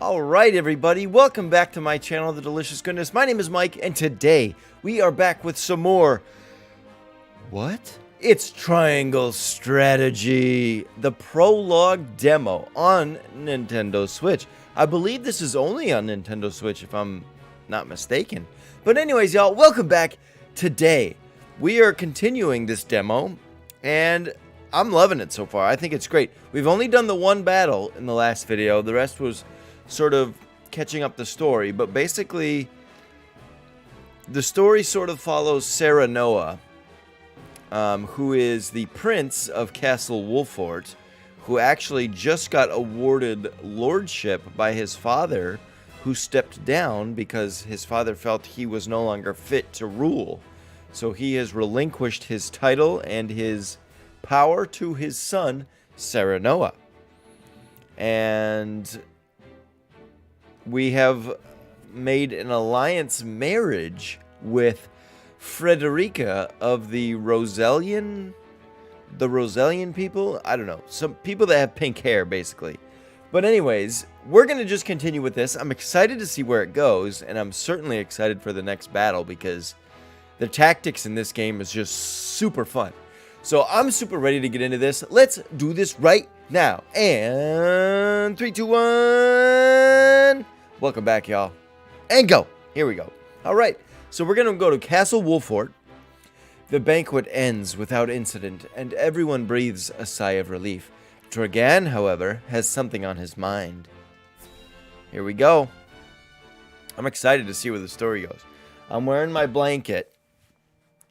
Alright everybody, welcome back to my channel, The Delicious Goodness. My name is Mike, and today we are back with some more... What? It's Triangle Strategy, the Prologue demo on Nintendo Switch. I believe this is only on Nintendo Switch if I'm not mistaken. But anyways, y'all, welcome back. Today, we are continuing this demo, and I'm loving it so far. I think it's great. We've only done the one battle in the last video. The rest was sort of catching up the story, but basically the story sort of follows Serenoa, who is the prince of Castle Wolfort, who actually just got awarded lordship by his father, who stepped down because his father felt he was no longer fit to rule. So he has relinquished his title and his power to his son, Serenoa. And we have made an alliance marriage with Frederica of the Roselian people. I don't know, some people that have pink hair, basically. But anyways, we're gonna just continue with this. I'm excited to see where it goes, and I'm certainly excited for the next battle because the tactics in this game is just super fun. So I'm super ready to get into this. Let's do this right now. And 3, 2, 1. Welcome back, y'all. And go. Here we go. All right. So we're going to go to Castle Wolfort. The banquet ends without incident, and everyone breathes a sigh of relief. Dragan, however, has something on his mind. Here we go. I'm excited to see where the story goes. I'm wearing my blanket.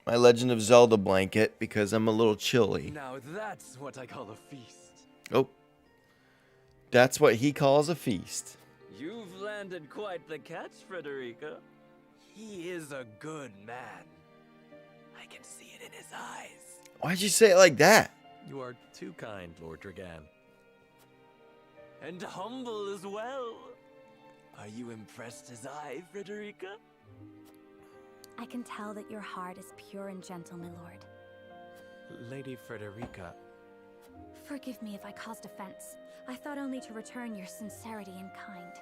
My Legend of Zelda blanket, because I'm a little chilly. Now that's what I call a feast. Oh. That's what he calls a feast. You've landed quite the catch, Frederica. He is a good man. I can see it in his eyes. Why'd you say it like that? You are too kind, Lord Dragan. And humble as well. Are you impressed as I, Frederica? I can tell that your heart is pure and gentle, my lord. Lady Frederica. Forgive me if I caused offense. I thought only to return your sincerity and kind.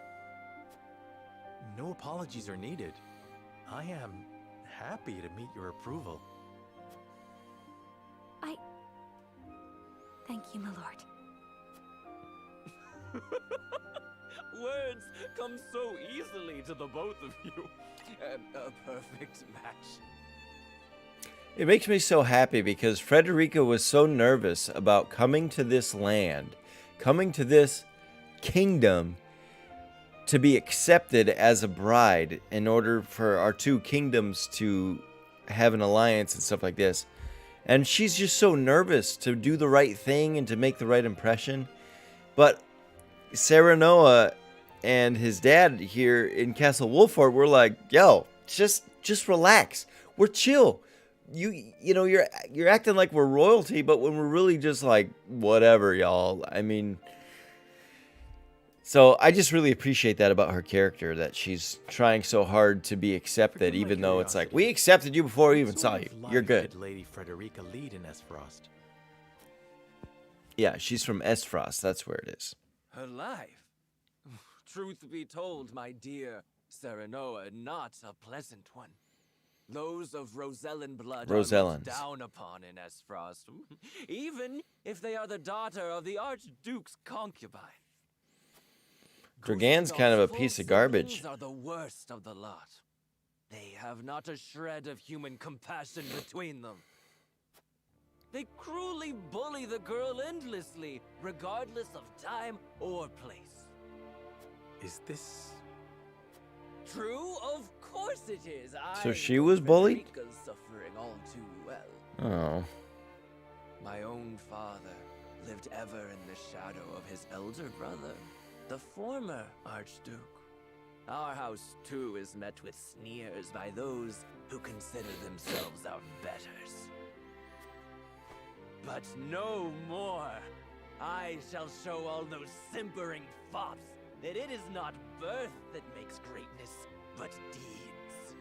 No apologies are needed. I am happy to meet your approval. Thank you, my lord. Words come so easily to the both of you. A perfect match. It makes me so happy because Frederica was so nervous about coming to this land, coming to this kingdom to be accepted as a bride in order for our two kingdoms to have an alliance and stuff like this. And she's just so nervous to do the right thing and to make the right impression. But Serenoa and his dad here in Castle Wolfort were like, yo, just relax. We're chill. You know, you're acting like we're royalty, but when we're really just like, whatever, y'all. I mean, so I just really appreciate that about her character, that she's trying so hard to be accepted, even though it's like, we accepted you before we even saw you. You're good. Did Lady Frederica lead in Esfrost? Yeah, she's from Esfrost. That's where it is. Her life? Truth be told, my dear Serenoa, not a pleasant one. Those of Rosellan blood are looked down upon in Esfrost, even if they are the daughter of the Archduke's concubine. Dragan's kind of a piece of garbage. Are the worst of the lot. They have not a shred of human compassion between them. They cruelly bully the girl endlessly, regardless of time or place. Is this true? Of course it is. So she was bullied? Frederica's suffering all too well. Oh. My own father lived ever in the shadow of his elder brother, the former Archduke. Our house, too, is met with sneers by those who consider themselves our betters. But no more. I shall show all those simpering fops that it is not birth that makes greatness, but deeds.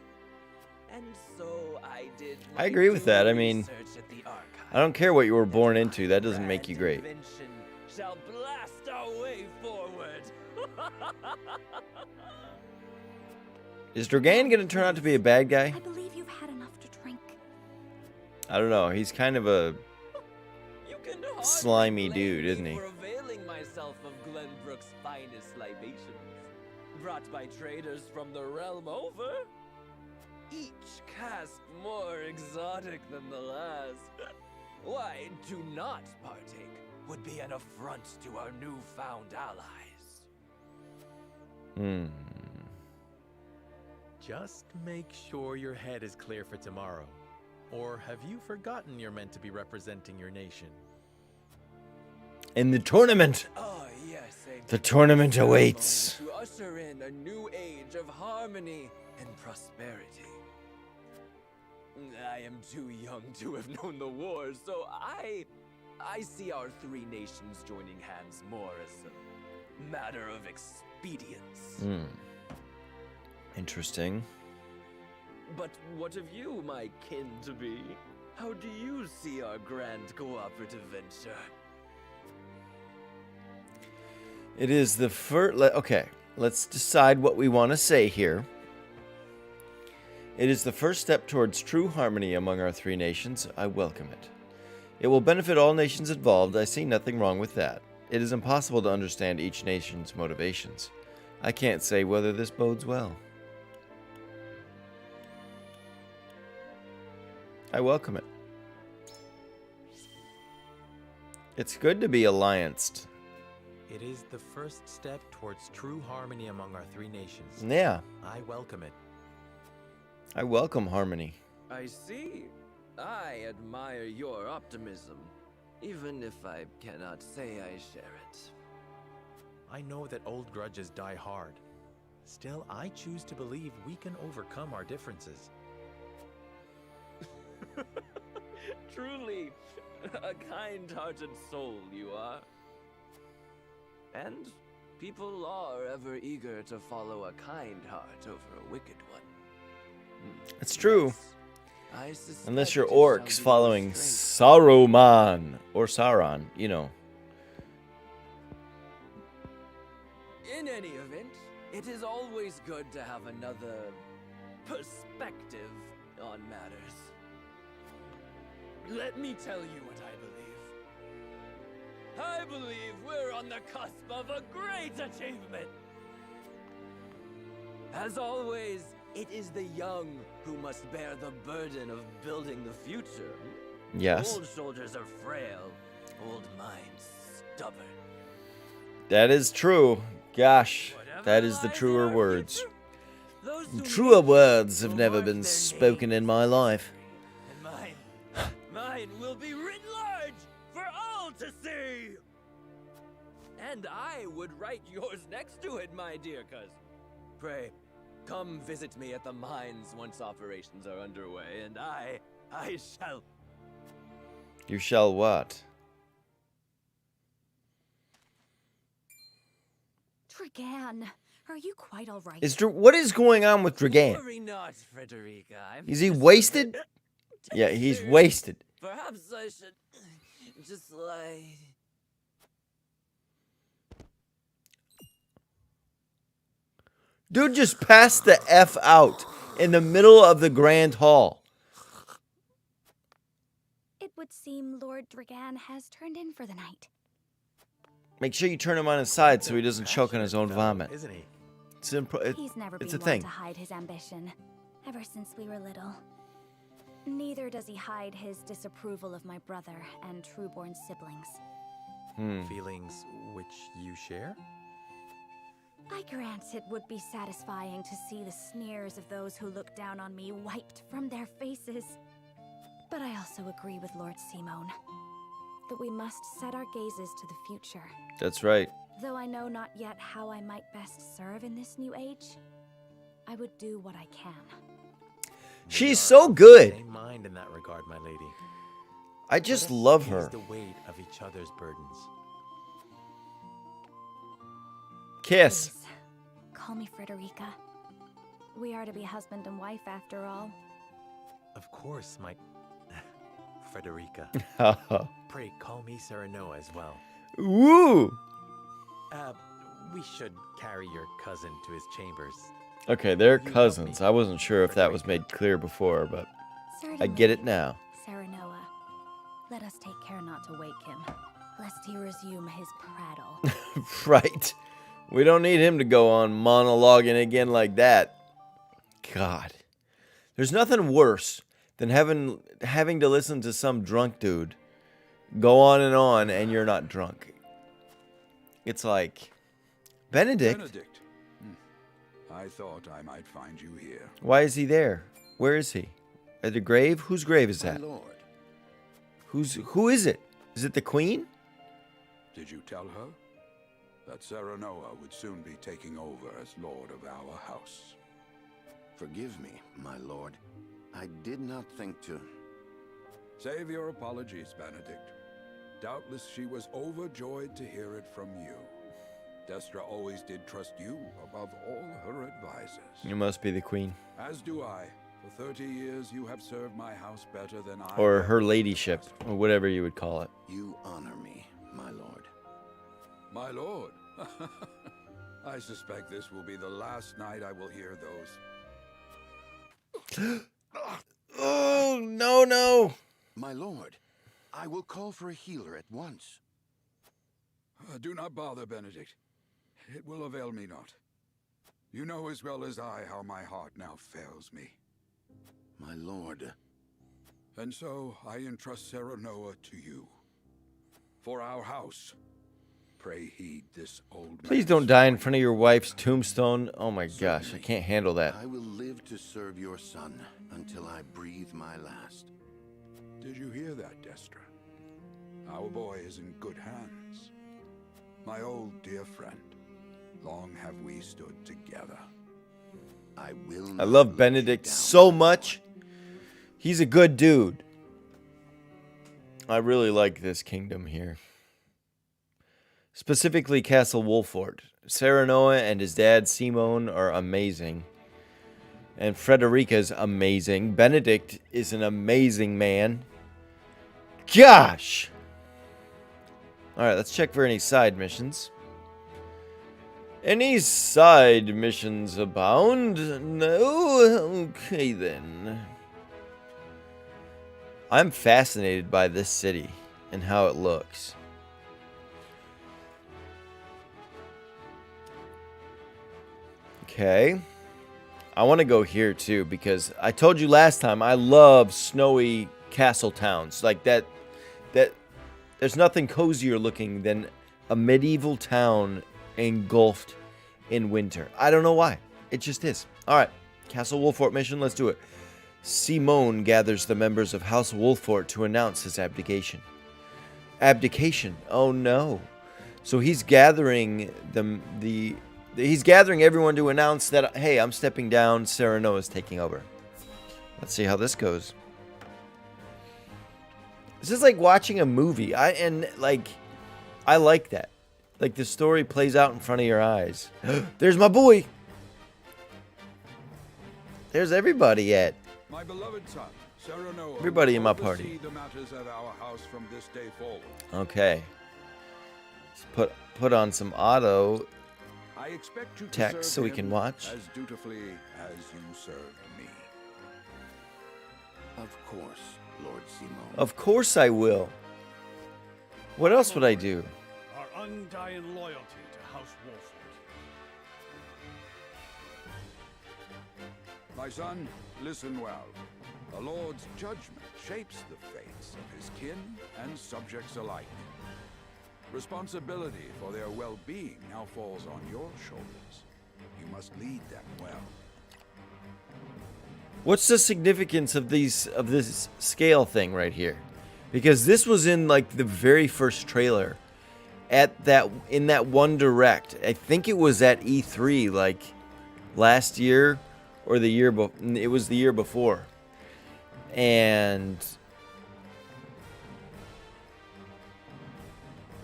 And so I did. I agree with that. I mean, I don't care what you were born into. That doesn't make you great. Shall blast our way forward. Is Dragan gonna turn out to be a bad guy? I believe you've had enough to drink. I don't know. He's kind of a You can hardly slimy blame dude, me isn't he? For availing myself of Glenbrook's finest libations, brought by traders from the realm over. Each cask more exotic than the last. Why, to not partake would be an affront to our newfound allies. Hmm. Just make sure your head is clear for tomorrow. Or have you forgotten you're meant to be representing your nation? In the tournament. Oh, yes, a The tournament awaits. to usher in a new age of harmony and prosperity. I am too young to have known the wars, so I see our three nations joining hands more as a matter of expedience. Hmm. Interesting. But what of you, my kin-to-be? How do you see our grand cooperative venture? It is the first. Okay, let's decide what we want to say here. It is the first step towards true harmony among our three nations. I welcome it. It will benefit all nations involved. I see nothing wrong with that. It is impossible to understand each nation's motivations. I can't say whether this bodes well. I welcome it. It's good to be allianced. It is the first step towards true harmony among our three nations. Yeah, I welcome it. I welcome harmony. I see. I admire your optimism, even if I cannot say I share it. I know that old grudges die hard. Still, I choose to believe we can overcome our differences. Truly, a kind-hearted soul you are. And people are ever eager to follow a kind heart over a wicked one. It's true. Yes, I suspect Unless you're it shall be orcs your following strength. Saruman or Sauron, you know. In any event, it is always good to have another perspective on matters. Let me tell you what I believe. I believe we're on the cusp of a great achievement. As always, it is the young who must bear the burden of building the future. Yes, Old shoulders are frail, old minds stubborn. that is true. Gosh, Whatever that is the lies in truer our words. future, those who Truer meet words have will never mark been their spoken in names my life. And mine will be written large for all to see. And I would write yours next to it, my dear cousin. Pray, come visit me at the mines once operations are underway, and I shall. You shall what? Dragan, are you quite all right? What is going on with Dragan? Worry not, Frederica. I'm Is he just a wasted? bit Yeah, he's tired. wasted. Perhaps I should just lie. Dude just passed the F out in the middle of the Grand Hall. It would seem Lord Dragan has turned in for the night. Make sure you turn him on his side so he doesn't choke on his own Fellow, vomit. isn't he? He's never it's been a one thing. to hide his ambition, ever since we were little. Neither does he hide his disapproval of my brother and trueborn siblings. Feelings which you share? I grant it would be satisfying to see the sneers of those who look down on me wiped from their faces. But I also agree with Lord Simone that we must set our gazes to the future. That's right. Though I know not yet how I might best serve in this new age, I would do what I can. She's We are so of the good. Same mind in that regard, my lady. I just Let us love ease her. the weight of each other's burdens. Kiss. Please, call me Frederica. We are to be husband and wife after all. Of course, my Frederica. Pray call me Serenoa as well. Woo! we should carry your cousin to his chambers. Okay, they're You help cousins. me. I wasn't sure if For that great was made clear before, but I Certainly, get it now. Serenoa. Let us take care not to wake him, lest he resume his prattle. Right. We don't need him to go on monologuing again like that. God. There's nothing worse than having to listen to some drunk dude go on and you're not drunk. It's like, Benedict, Benedict. I thought I might find you here. why is he there? Where is he? At the grave? Whose grave is My that? lord, Who is it? Is it the queen? did you tell her that Serenoa would soon be taking over as lord of our house? Forgive me, my lord. I did not think to... Save your apologies, Benedict. Doubtless she was overjoyed to hear it from you. Destra always did trust you above all her advisors. You must be the queen. As do I. For 30 years you have served my house better than I Or ever her could ladyship, trust. or whatever you would call it. You honor me, my lord. My lord. I suspect this will be the last night I will hear those. Oh, no. My lord, I will call for a healer at once. Do not bother, Benedict. It will avail me not. You know as well as I how my heart now fails me. My lord, And so I entrust Serenoa to you. For our house, pray heed this old Please man's don't die in front of your wife's tombstone. Oh my gosh, I can't handle that. I will live to serve your son until I breathe my last. Did you hear that, Destra? Our boy is in good hands. My old dear friend, long have we stood together. I will I not love let you Benedict down, so my much. He's a good dude. I really like this kingdom here. Specifically Castle Wolfort. Serenoa and his dad Simone are amazing. And Frederica's amazing. Benedict is an amazing man. Gosh! Alright, let's check for any side missions. Any side missions abound? No? Okay then. I'm fascinated by this city and how it looks. Okay. I want to go here too because I told you last time I love snowy castle towns. Like that there's nothing cozier looking than a medieval town engulfed in winter. I don't know why. It just is. All right. Castle Wolfort mission, let's do it. Simone gathers the members of House Wolfort to announce his abdication. Abdication? Oh no. So he's gathering he's gathering everyone to announce that, hey, I'm stepping down, Serenoa is taking over. Let's see how this goes. This is like watching a movie. I like that. Like the story plays out in front of your eyes. There's my boy. There's everybody at. My beloved son, Serenoa, Everybody will in my oversee party. the matters of our house from this day forward. Okay. Let's put on some auto I expect you to text serve so we him can watch. as dutifully as you served me. Of course, Lord Simone. Of course I will. What else would I do? Our undying loyalty to House Wolford. My son, listen well. The Lord's judgment shapes the fates of his kin and subjects alike. Responsibility for their well-being now falls on your shoulders. You must lead them well. What's the significance of this scale thing right here? Because this was in like the very first trailer in that one direct. I think it was at E3 like last year or the year it was the year before. And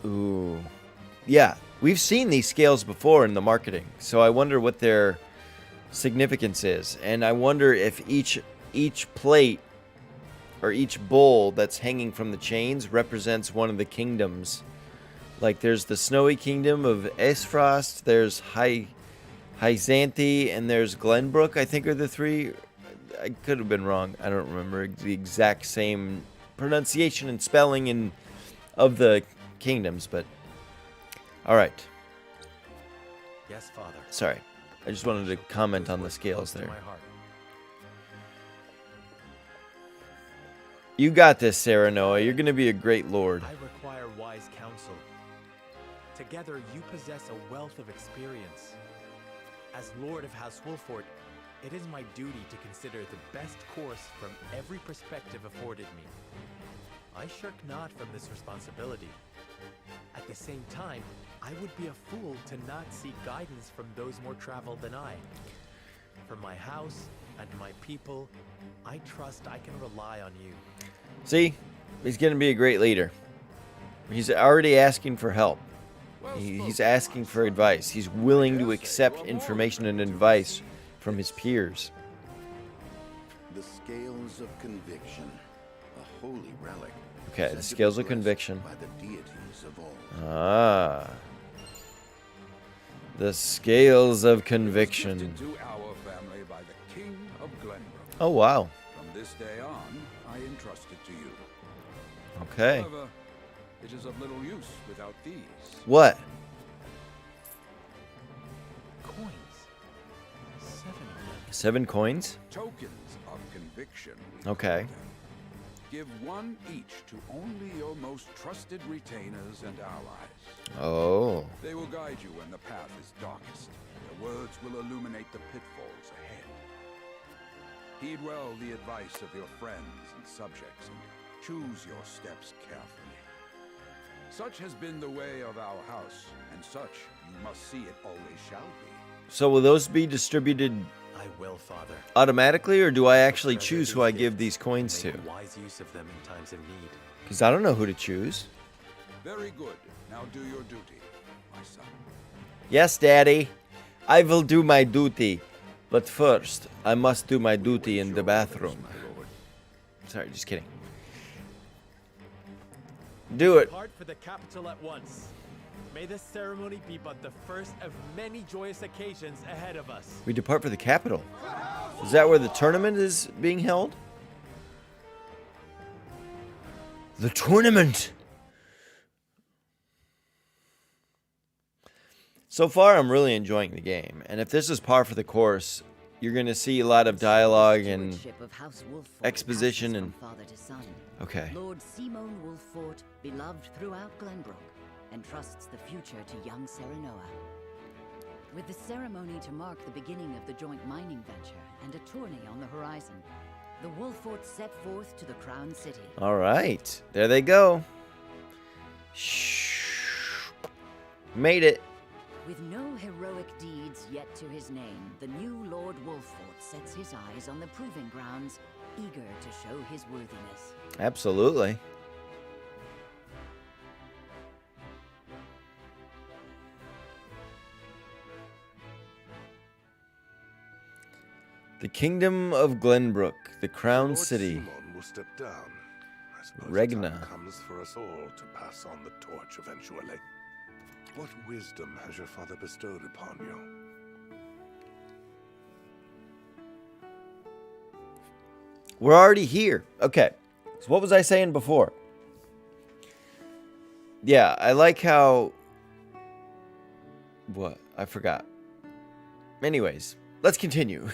ooh. Yeah, we've seen these scales before in the marketing. So I wonder what their significance is, and I wonder if each plate or each bowl that's hanging from the chains represents one of the kingdoms, Like, there's the Snowy Kingdom of Aesfrost, there's Hyzanthe, and there's Glenbrook, I think are the three. I could have been wrong. I don't remember the exact same pronunciation and spelling of the kingdoms, but... Alright. Yes, Father. Sorry. I just wanted to comment on the scales there. You got this, Serenoa. You're going to be a great lord. I require wise counsel. Together, you possess a wealth of experience. As Lord of House Wolfort, it is my duty to consider the best course from every perspective afforded me. I shirk not from this responsibility. At the same time, I would be a fool to not seek guidance from those more traveled than I. For my house and my people, I trust I can rely on you. See? He's going to be a great leader. He's already asking for help. He's asking for advice. He's willing to accept information and advice from his peers. The scales of conviction, a holy relic. Okay, the scales of conviction. By the deities of all. Ah. The scales of conviction. Gifted to our family by the King of Glenbrook. Oh, wow. From this day on, I entrust it to you. Okay. However, it is of little use without these. What? Coins. 7 of them. 7 coins? Tokens of conviction. we Okay. call them. Give one each to only your most trusted retainers and allies. Oh. They will guide you when the path is darkest. Their words will illuminate the pitfalls ahead. Heed well the advice of your friends and subjects, and choose your steps carefully. Such has been the way of our house, and such you must see it always shall be. So will those be distributed I will, Father. automatically, or do I actually choose who I give these coins to? Make wise use of them in times of need. Because I don't know who to choose. Very good. Now do your duty, my son. Yes, Daddy. I will do my duty. But first, I must do my duty in the bathroom. Sorry, just kidding. Do it. Depart for the capital at once. May this ceremony be but the first of many joyous occasions ahead of us. We depart for the capital. Is that where the tournament is being held? The tournament! So far, I'm really enjoying the game. And if this is par for the course, you're going to see a lot of dialogue and exposition and... Father to son. Okay. Lord Simon Wolfort, beloved throughout Glenbrook, entrusts the future to young Serenoa. With the ceremony to mark the beginning of the joint mining venture and a tourney on the horizon, the Wolforts set forth to the Crown City. All right. There they go. Shh. Made it. With no heroic deeds yet to his name, the new Lord Wolfort sets his eyes on the proving grounds, eager to show his worthiness. Absolutely. The Kingdom of Glenbrook, the Crown Lord City. Simon will step down. I suppose Regna. the time comes for us all to pass on the torch eventually. What wisdom has your father bestowed upon you? We're already here. Okay. So what was I saying before? Yeah, I like how... What? I forgot. Anyways, let's continue.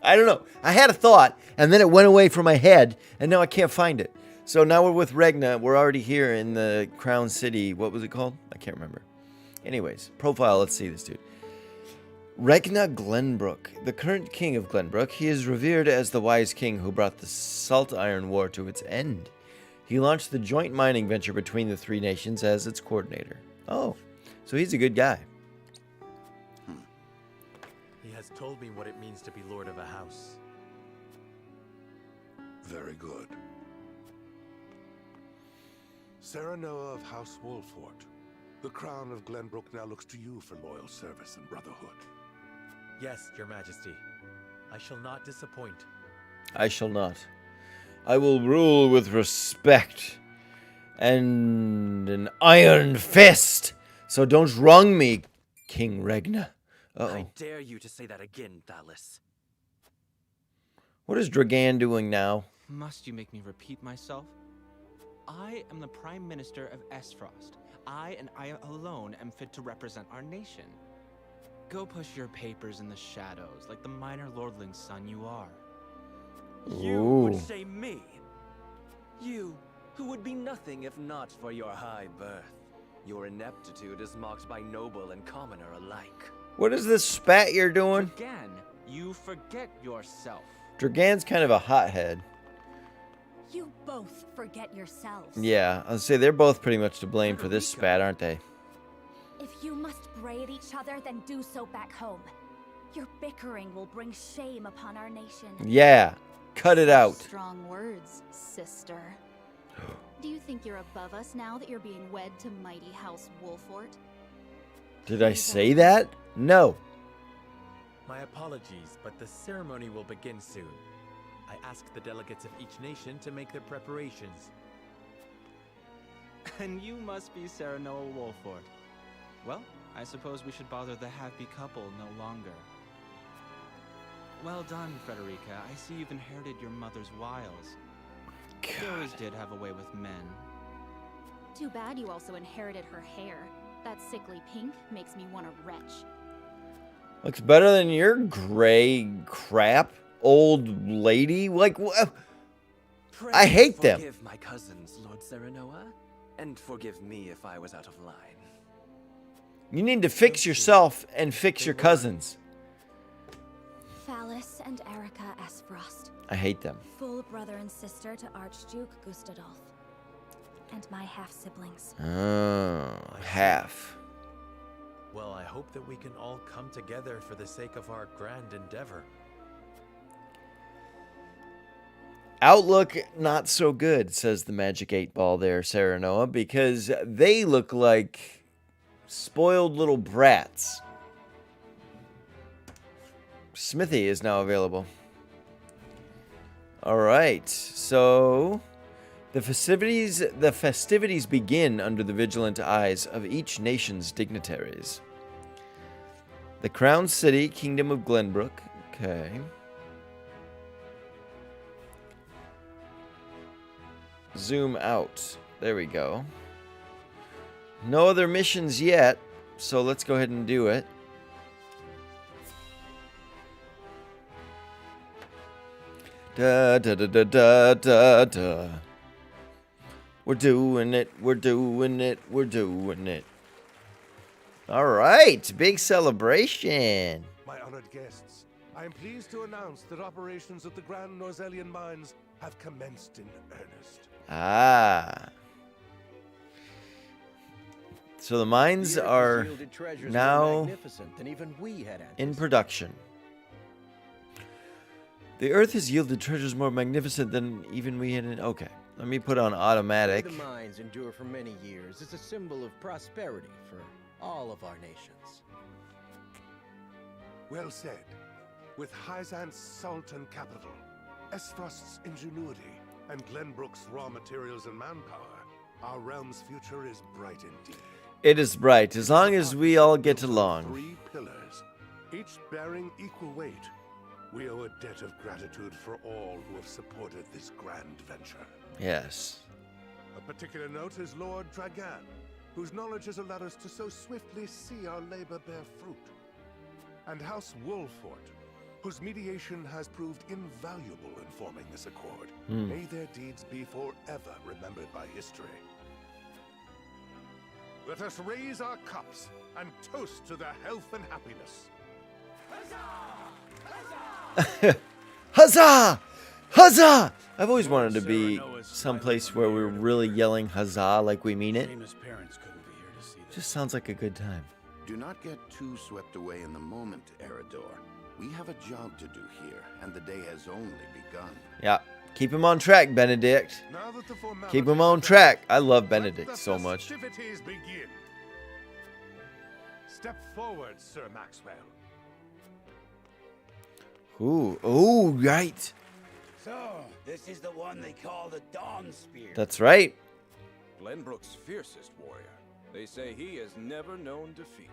I don't know. I had a thought, and then it went away from my head, and now I can't find it. So now we're with Regna. We're already here in the Crown City. What was it called? I can't remember. Anyways, profile. Let's see this dude. Regna Glenbrook, the current king of Glenbrook. He is revered as the wise king who brought the Salt Iron War to its end. He launched the joint mining venture between the three nations as its coordinator. Oh, so he's a good guy. He has told me what it means to be lord of a house. Very good. Serenoa of House Wolfort, the crown of Glenbrook now looks to you for loyal service and brotherhood. Yes, your majesty. I shall not disappoint. I shall not. I will rule with respect And an iron fist. So don't wrong me, King Regna. I dare you to say that again, Thalis. What is Dragan doing now? Must you make me repeat myself? I am the Prime Minister of Esfrost. I and I alone am fit to represent our nation. Go push your papers in the shadows like the minor lordling's son you are. You Ooh. would say me? You, who would be nothing if not for your high birth. Your ineptitude is mocked by noble and commoner alike. What is this spat you're doing? Again, you forget yourself. Dragan's kind of a hothead. You both forget yourselves. Yeah, I'll say they're both pretty much to blame for this spat, aren't they? If you must bray at each other, then do so back home. Your bickering will bring shame upon our nation. Yeah, cut it out. Strong words, sister. Do you think you're above us now that you're being wed to mighty House Wolfort? Did I say that? No. My apologies, but the ceremony will begin soon. I asked the delegates of each nation to make their preparations. And you must be Serenoa Wolfort. Well, I suppose we should bother the happy couple no longer. Well done, Frederica. I see you've inherited your mother's wiles. She always did have a way with men. Too bad you also inherited her hair. That sickly pink makes me want to retch. Looks better than your gray crap, old lady. Like, I hate them. Forgive my cousins, Lord Serenoa, and forgive me if I was out of line. You need to fix yourself and fix your cousins. Phallus and Erica Esfrost. I hate them. Full brother and sister to Archduke Gustadolf. And my half-siblings. Oh, half. Well, I hope that we can all come together for the sake of our grand endeavor. Outlook not so good, says the Magic 8 Ball there, Serenoa, because they look like spoiled little brats. Smithy is now available. All right, so the festivities begin under the vigilant eyes of each nation's dignitaries. The Crown City, Kingdom of Glenbrook. Okay. Zoom out. There we go. No other missions yet, so let's go ahead and do it. Da da da da da da da. We're doing it, we're doing it, we're doing it. All right, big celebration. My honored guests, I am pleased to announce that operations at the Grand Norzelian Mines have commenced in earnest. Ah. So the mines are now in production. The Earth has yielded treasures more magnificent than even we had in... Okay, let me put on automatic. The mines endure for many years. It's a symbol of prosperity for all of our nations. Well said. With Hyzant's Sultan capital, Esfrost's ingenuity, and Glenbrook's raw materials and manpower, our realm's future is bright indeed. It is bright, as long as we all get along. 3 pillars, each bearing equal weight. We owe a debt of gratitude for all who have supported this grand venture. Yes. A particular note is Lord Dragan, whose knowledge has allowed us to so swiftly see our labor bear fruit. And House Wolfort, whose mediation has proved invaluable in forming this accord. May their deeds be forever remembered by history. Let us raise our cups and toast to their health and happiness. Huzzah! Huzzah! I've always wanted to be someplace where we're really yelling huzzah like we mean it. Just sounds like a good time. Do not get too swept away in the moment, Eridor. We have a job to do here, and the day has only begun. Yeah. Keep him on track, Benedict. Keep him on track. I love Benedict so much. Festivities begin. Step forward, Sir Maxwell. Ooh, oh, right. So, this is the one they call the Dawn Spear. That's right. Glenbrook's fiercest warrior. They say he has never known defeat.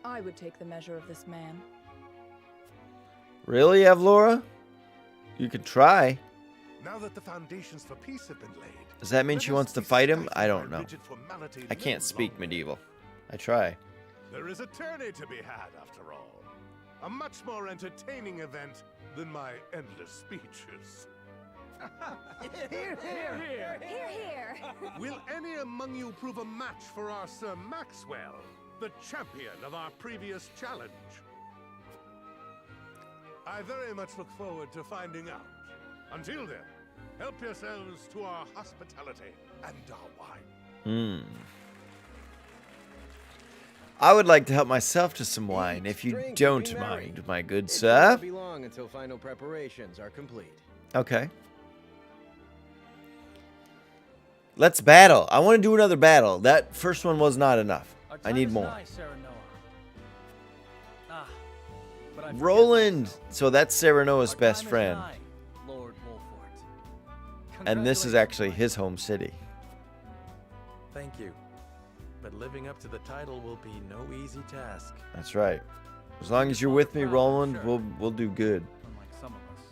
I would take the measure of this man. Really, Avlora? You could try. Now that the foundations for peace have been laid, Does that mean let she us wants to be fight him? united I by don't know. rigid formality I can't no speak longer. medieval. I try. There is a tourney to be had, after all. A much more entertaining event than my endless speeches. Here, here! Here, here! Will any among you prove a match for our Sir Maxwell, the champion of our previous challenge? I very much look forward to finding out. Until then, help yourselves to our hospitality and our wine. I would like to help myself to some wine, if you Drink, don't be merry. mind, my good It sir. won't be long until final preparations are complete. Okay. Let's battle. I want to do another battle. That first one was not enough. I need more. Roland! So that's Serenoa's best friend. Lord Wolfort. And this is actually his home city. Thank you. But living up to the title will be no easy task. That's right. As long as you're with me, Roland, we'll do good. Unlike some of us.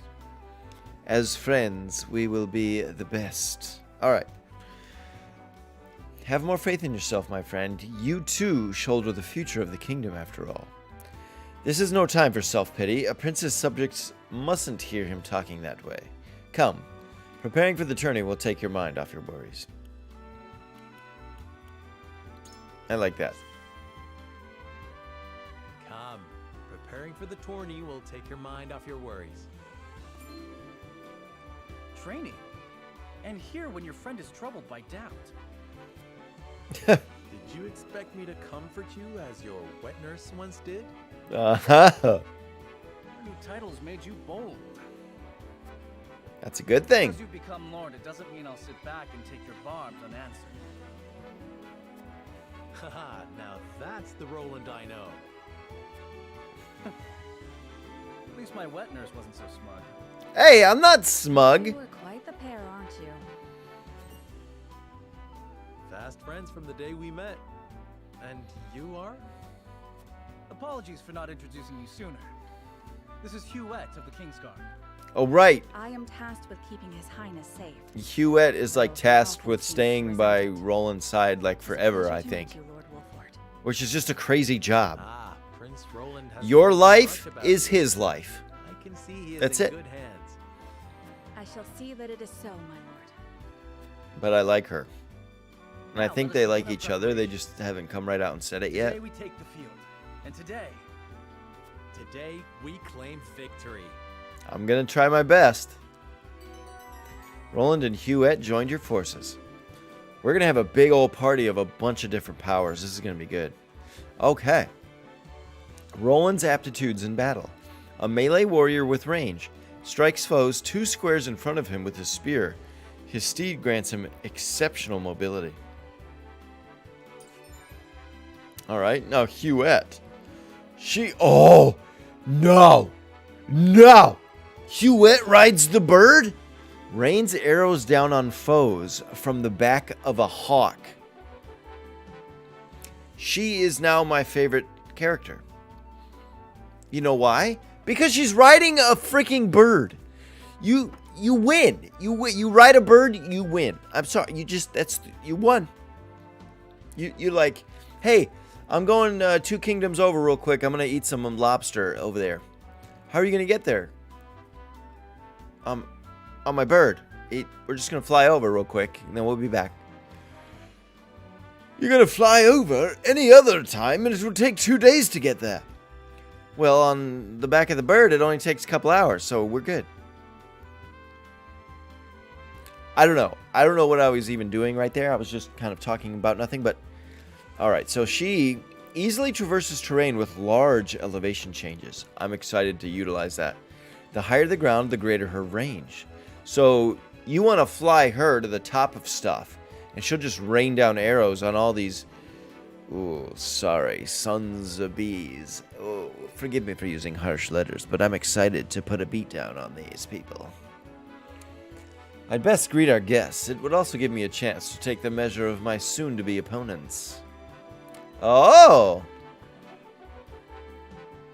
As friends, we will be the best. Alright. Have more faith in yourself, my friend. You too shoulder the future of the kingdom, after all. This is no time for self-pity. A prince's subjects mustn't hear him talking that way. Come. Preparing for the tourney will take your mind off your worries. I like that. Come. Preparing for the tourney will take your mind off your worries. Training. And here when your friend is troubled by doubt. Did you expect me to comfort you as your wet nurse once did? Uh-huh. Your new title's made you bold. That's a good thing. Because you've become Lord, it doesn't mean I'll sit back and take your barbs unanswered. Haha, now that's the Roland I know. At least my wet nurse wasn't so smug. Hey, I'm not smug. You were quite the pair, aren't you? Fast friends from the day we met. And you are? Apologies for not introducing you sooner. This is Huette of the Kingsguard. Oh, right. I am tasked with keeping His Highness safe. Huette is like tasked with staying by Roland's side like forever, I think. Which is just a crazy job. Ah, Prince Roland has Your spoken life much about is you. his life. I can see he is That's in it. good hands. I shall see that it is so, my lord. But I like her. And I Now, think let they us like open each up other. They preparations. just haven't come right out and said it yet. Today we take the field. And today, Today, we claim victory. I'm gonna try my best. Roland and Huette joined your forces. We're gonna have a big old party of a bunch of different powers. This is gonna be good. Okay. Roland's aptitudes in battle. A melee warrior with range. Strikes foes 2 squares in front of him with his spear. His steed grants him exceptional mobility. Alright, now Huette. Oh! No! No! Huette rides the bird? Rains arrows down on foes from the back of a hawk. She is now my favorite character. You know why? Because she's riding a freaking bird. You win. You ride a bird, you win. I'm sorry. You won. You like, hey, I'm going 2 kingdoms over real quick. I'm going to eat some lobster over there. How are you going to get there? On my bird. We're just going to fly over real quick, and then we'll be back. You're going to fly over any other time, and it will take 2 days to get there. Well, on the back of the bird, it only takes a couple hours, so we're good. I don't know. I don't know what I was even doing right there. I was just kind of talking about nothing, but... Alright, so she easily traverses terrain with large elevation changes. I'm excited to utilize that. The higher the ground, the greater her range. So you want to fly her to the top of stuff, and she'll just rain down arrows on all these... Ooh, sorry, sons of bees. Oh, forgive me for using harsh letters, but I'm excited to put a beat down on these people. I'd best greet our guests. It would also give me a chance to take the measure of my soon-to-be opponents. Oh!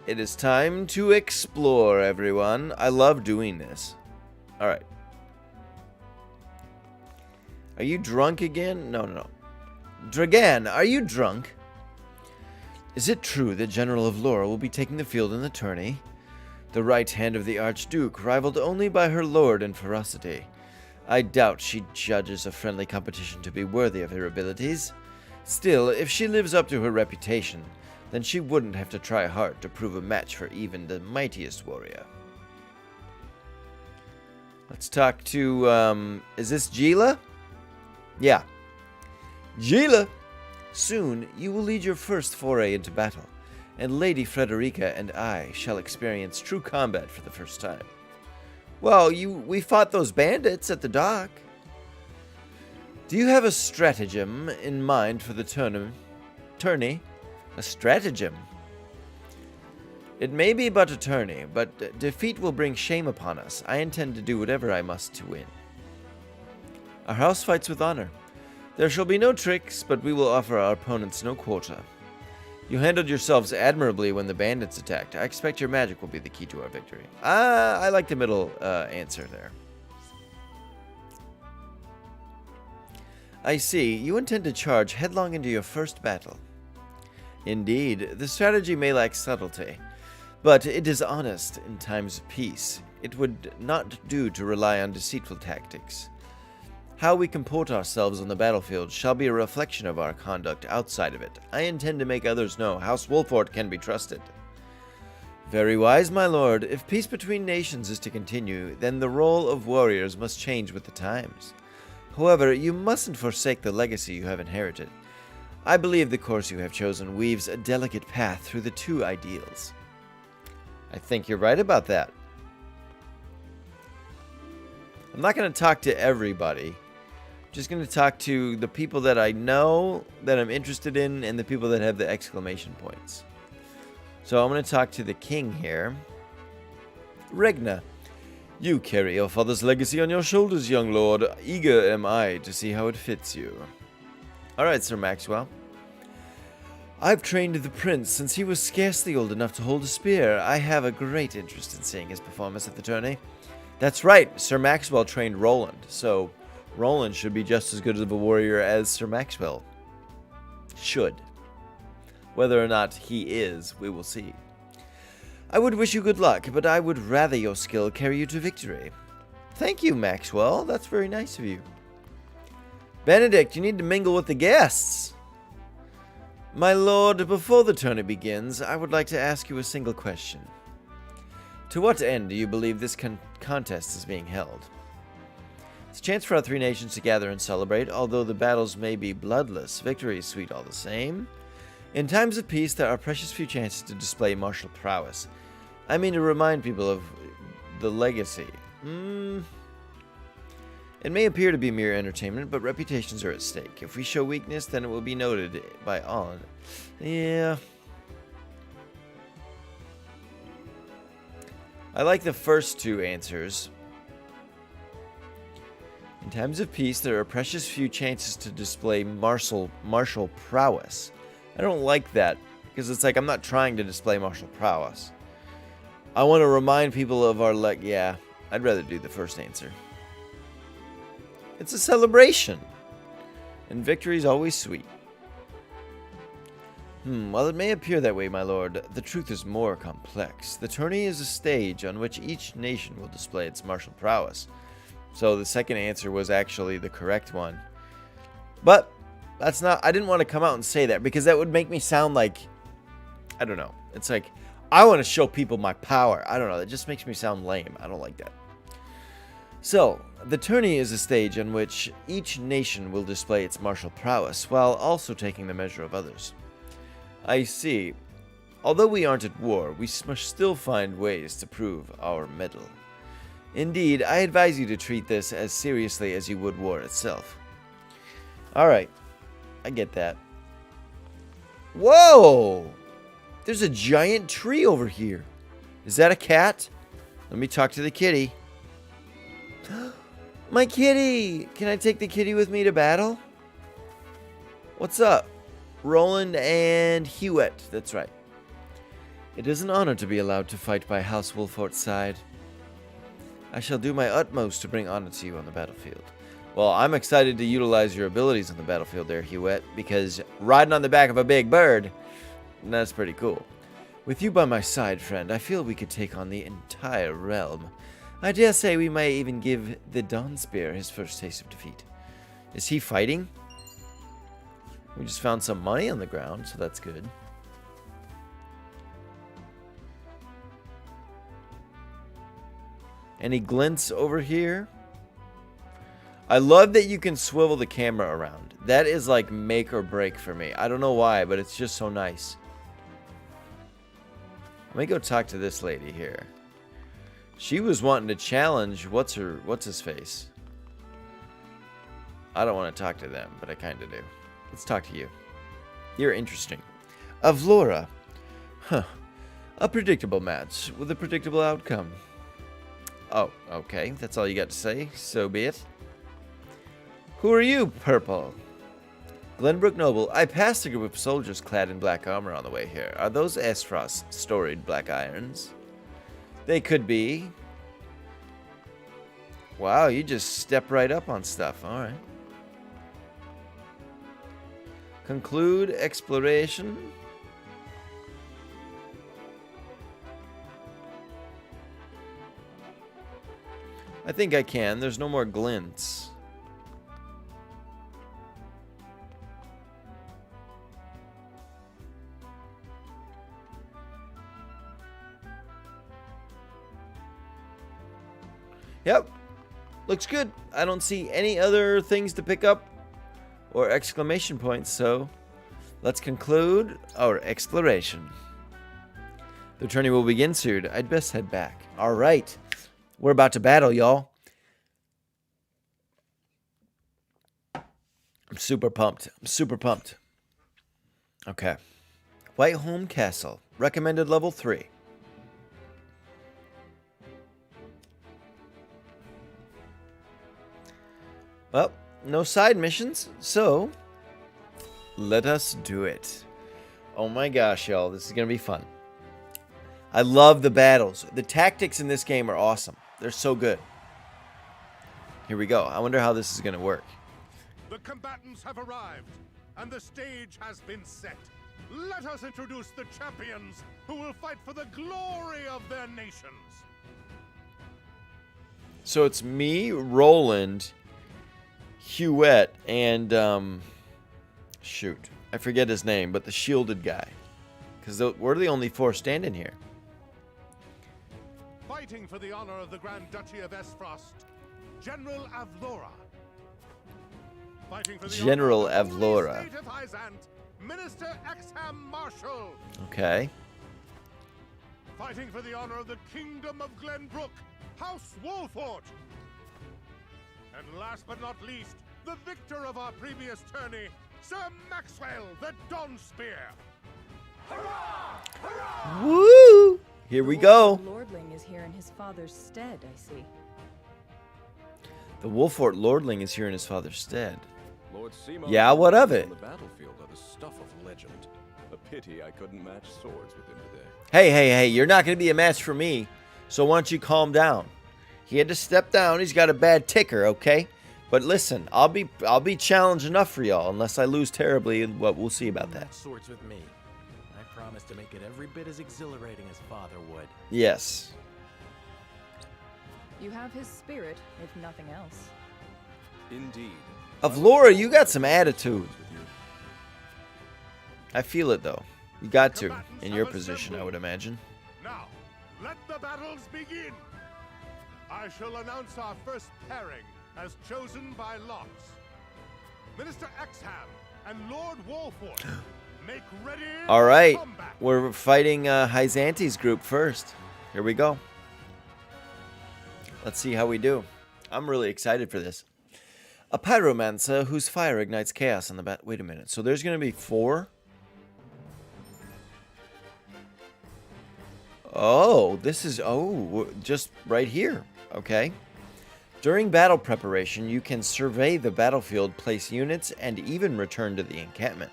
It is time to explore, everyone. I love doing this. Alright. Are you drunk again? No. Dragan, are you drunk? Is it true that General of Laura will be taking the field in the tourney? The right hand of the Archduke, rivaled only by her lord in ferocity. I doubt she judges a friendly competition to be worthy of her abilities. Still, if she lives up to her reputation, then she wouldn't have to try hard to prove a match for even the mightiest warrior. Let's talk to, is this Gila? Yeah. Gila! Soon, you will lead your first foray into battle, and Lady Frederica and I shall experience true combat for the first time. Well, we fought those bandits at the dock. Do you have a stratagem in mind for the tourney? A stratagem? It may be but a tourney, but defeat will bring shame upon us. I intend to do whatever I must to win. Our house fights with honor. There shall be no tricks, but we will offer our opponents no quarter. You handled yourselves admirably when the bandits attacked. I expect your magic will be the key to our victory. I like the middle answer there. I see. You intend to charge headlong into your first battle. Indeed, the strategy may lack subtlety, but it is honest in times of peace. It would not do to rely on deceitful tactics. How we comport ourselves on the battlefield shall be a reflection of our conduct outside of it. I intend to make others know House Wolfort can be trusted. Very wise, my lord. If peace between nations is to continue, then the role of warriors must change with the times. However, you mustn't forsake the legacy you have inherited. I believe the course you have chosen weaves a delicate path through the two ideals. I think you're right about that. I'm not going to talk to everybody. Just going to talk to the people that I know, that I'm interested in, and the people that have the exclamation points. So I'm going to talk to the king here. Regna, you carry your father's legacy on your shoulders, young lord. Eager am I to see how it fits you. Alright, Sir Maxwell. I've trained the prince since he was scarcely old enough to hold a spear. I have a great interest in seeing his performance at the tourney. That's right, Sir Maxwell trained Roland, so Roland should be just as good of a warrior as Sir Maxwell should. Whether or not he is, we will see. I would wish you good luck, but I would rather your skill carry you to victory. Thank you, Maxwell. That's very nice of you. Benedict, you need to mingle with the guests. My lord, before the tourney begins, I would like to ask you a single question. To what end do you believe this contest is being held? It's a chance for our three nations to gather and celebrate. Although the battles may be bloodless, victory is sweet all the same. In times of peace, there are precious few chances to display martial prowess. I mean to remind people of the legacy. It may appear to be mere entertainment, but reputations are at stake. If we show weakness, then it will be noted by all. Yeah. I like the first two answers. In times of peace, there are precious few chances to display martial prowess. I don't like that, because it's like I'm not trying to display martial prowess. I want to remind people of our yeah, I'd rather do the first answer. It's a celebration, and victory is always sweet. While it may appear that way, my lord, the truth is more complex. The tourney is a stage on which each nation will display its martial prowess. So the second answer was actually the correct one. But that's not, I didn't want to come out and say that because that would make me sound like, I don't know. It's like, I want to show people my power. I don't know. That just makes me sound lame. I don't like that. So, the tourney is a stage on which each nation will display its martial prowess while also taking the measure of others. I see. Although we aren't at war, we must still find ways to prove our mettle. Indeed, I advise you to treat this as seriously as you would war itself. Alright, I get that. Whoa! There's a giant tree over here. Is that a cat? Let me talk to the kitty. My kitty! Can I take the kitty with me to battle? What's up? Roland and Hewitt. That's right. It is an honor to be allowed to fight by House Wolfort's side. I shall do my utmost to bring honor to you on the battlefield. Well, I'm excited to utilize your abilities on the battlefield there, Hewitt, because riding on the back of a big bird, that's pretty cool. With you by my side, friend, I feel we could take on the entire realm. I dare say we may even give the Dawnspear his first taste of defeat. Is he fighting? We just found some money on the ground, so that's good. Any glints over here? I love that you can swivel the camera around. That is like make or break for me. I don't know why, but it's just so nice. Let me go talk to this lady here. She was wanting to challenge what's his face. I don't want to talk to them, but I kind of do. Let's talk to you. You're interesting. Avlora. Huh. A predictable match with a predictable outcome. Oh, okay. That's all you got to say. So be it. Who are you, Purple? Glenbrook Noble. I passed a group of soldiers clad in black armor on the way here. Are those Esfrost's storied black irons? They could be. Wow, you just step right up on stuff. All right. Conclude exploration. I think I can. There's no more glints. Yep. Looks good. I don't see any other things to pick up or exclamation points, so let's conclude our exploration. The journey will begin soon. I'd best head back. All right. We're about to battle, y'all. I'm super pumped. I'm super pumped. Okay. Whiteholm Castle. Recommended level 3. Well, no side missions, so let us do it. Oh my gosh, y'all. This is going to be fun. I love the battles. The tactics in this game are awesome. They're so good. Here we go. I wonder how this is going to work. The combatants have arrived, and the stage has been set. Let us introduce the champions who will fight for the glory of their nations. So it's me, Roland, Hewitt, and shoot, I forget his name, but the shielded guy, because we're the only 4 standing here. Fighting for the honor of the Grand Duchy of Esfrost, General Avlora. Fighting for the General honor of the holy Avlora. state of Hyzant, Minister Exham Marshal. Okay. Fighting for the honor of the Kingdom of Glenbrook, House Wolfort. And last but not least, the victor of our previous tourney, Sir Maxwell the Dawnspear. Hurrah! Hurrah! Woo! Here we go. Lordling is here in his father's stead, I see. The Wolfort Lordling is here in his father's stead. Lord Simo, Yeah, what of it? on the battlefield are the stuff of legend. A pity I couldn't match swords with him today. Hey, you're not going to be a match for me, so why don't you calm down? He had to step down. He's got a bad ticker, okay? But listen, I'll be challenged enough for y'all, unless I lose terribly, and what we'll see about that. Match swords with me. I promise to make it every bit as exhilarating as father would. Yes. You have his spirit, if nothing else. Indeed. Avlora, you got some attitude. I feel it, though. You got to, in your position, I would imagine. Now, let the battles begin. I shall announce our first pairing as chosen by lots. Minister Exham and Lord Wolfort, make ready. All right, combat. we're fighting Hyzante's group first. Here we go. Let's see how we do. I'm really excited for this. A pyromancer whose fire ignites chaos on the bat. Wait a minute. So there's going to be 4? Oh, this is... Oh, just right here. Okay. During battle preparation, you can survey the battlefield, place units, and even return to the encampment.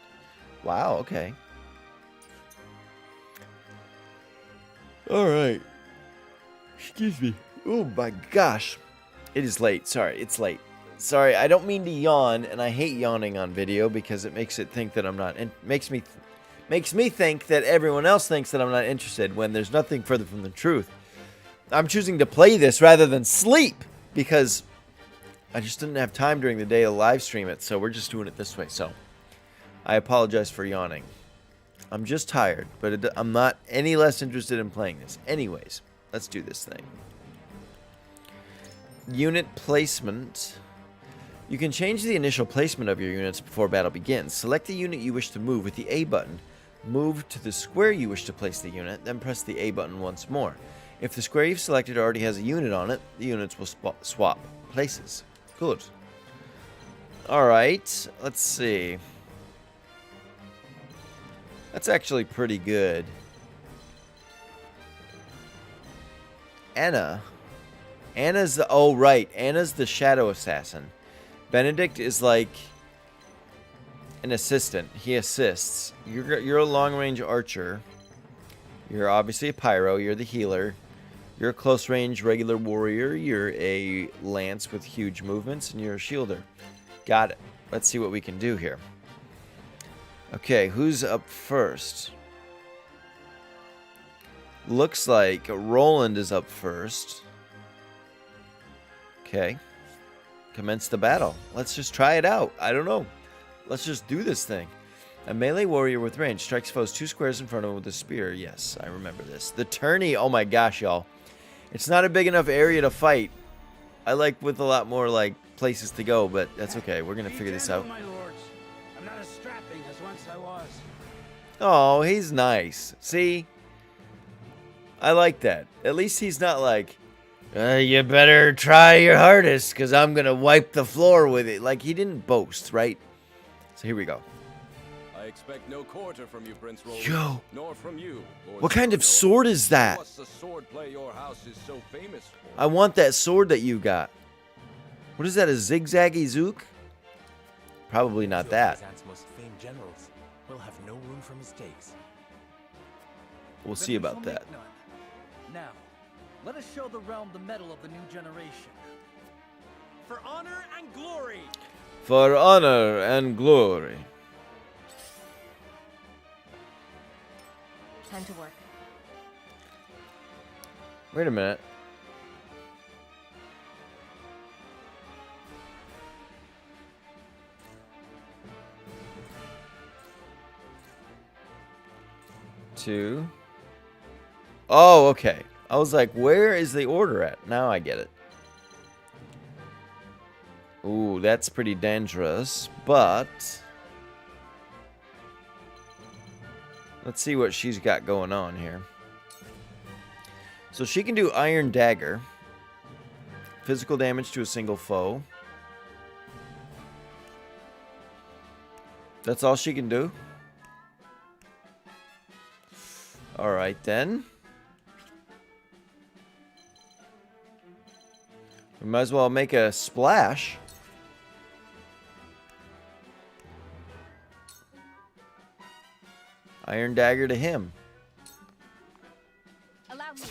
Wow, okay. Alright. Excuse me. Oh my gosh. It is late. Sorry, it's late. Sorry, I don't mean to yawn, and I hate yawning on video because it makes it think that I'm not... makes me think that everyone else thinks that I'm not interested when there's nothing further from the truth. I'm choosing to play this rather than sleep because I just didn't have time during the day to live stream it, so we're just doing it this way. So I apologize for yawning. I'm just tired, but I'm not any less interested in playing this. Anyways, let's do this thing. Unit placement. You can change the initial placement of your units before battle begins. Select the unit you wish to move with the A button. Move to the square you wish to place the unit, then press the A button once more. If the square you've selected already has a unit on it, the units will swap places. Good. Alright, let's see. That's actually pretty good. Anna's the... oh, right. Anna's the shadow assassin. Benedict is like an assistant. He assists. You're a long-range archer. You're obviously a pyro. You're the healer. You're a close-range regular warrior. You're a lance with huge movements. And you're a shielder. Got it. Let's see what we can do here. Okay, who's up first? Looks like Roland is up first. Okay. Commence the battle. Let's just try it out. I don't know. Let's just do this thing. A melee warrior with range strikes foes 2 squares in front of him with a spear. Yes, I remember this. The tourney. Oh my gosh, y'all. It's not a big enough area to fight. I like with a lot more like places to go, but that's okay. We're going to figure this out. My lords. I'm not as strapping as once I was. Oh, he's nice. See? I like that. At least he's not like, you better try your hardest because I'm going to wipe the floor with it. Like, he didn't boast, right? So here we go. I expect no quarter from you, Prince Roland. Yo. Nor from you, Lord What kind of Serenor. sword is that? What's the sword play your house is so famous for? I want that sword that you got. What is that, a zigzaggy zook? Probably not that. Byzance's most famed generals will have no room for mistakes. We'll see about that. Now, let us show the realm the mettle of the new generation. For honor and glory. For honor and glory. Time to work. Wait a minute. Two. Oh, okay. I was like, where is the order at? Now I get it. Ooh, that's pretty dangerous, but let's see what she's got going on here. So she can do Iron Dagger. Physical damage to a single foe. That's all she can do? Alright then. We might as well make a splash. Iron Dagger to him. Allow me.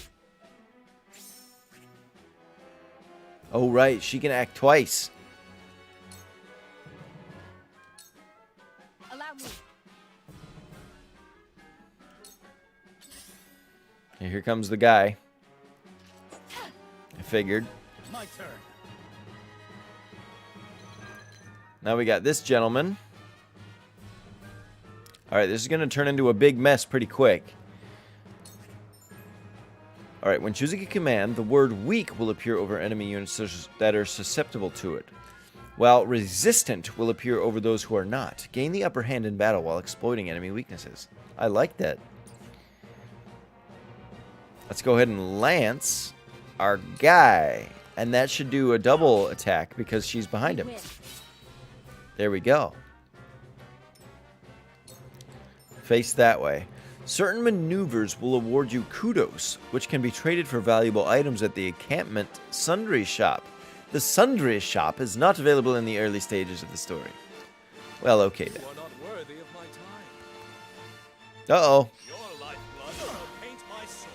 Oh, right. She can act twice. Allow me. And here comes the guy. I figured. My turn. Now we got this gentleman. Alright, this is going to turn into a big mess pretty quick. Alright, when choosing a command, the word weak will appear over enemy units that are susceptible to it, while resistant will appear over those who are not. Gain the upper hand in battle while exploiting enemy weaknesses. I like that. Let's go ahead and lance our guy. And that should do a double attack because she's behind him. There we go. Face that way. Certain maneuvers will award you kudos, which can be traded for valuable items at the encampment sundry shop. The Sundry shop is not available in the early stages of the story. Well, okay then. You are not worthy of my time. Uh-oh. Your lifeblood shall paint my sword.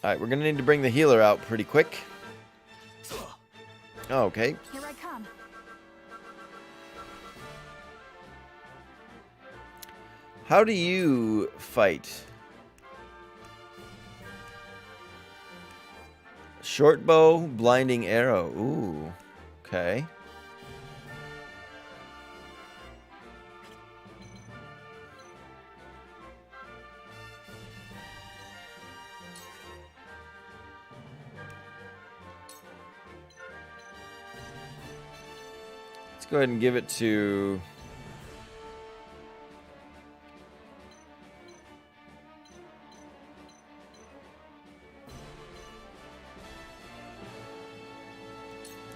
Alright, we're gonna need to bring the healer out pretty quick. Oh, okay. Here I come. How do you fight? Short bow, blinding arrow. Ooh, okay. Let's go ahead and give it to...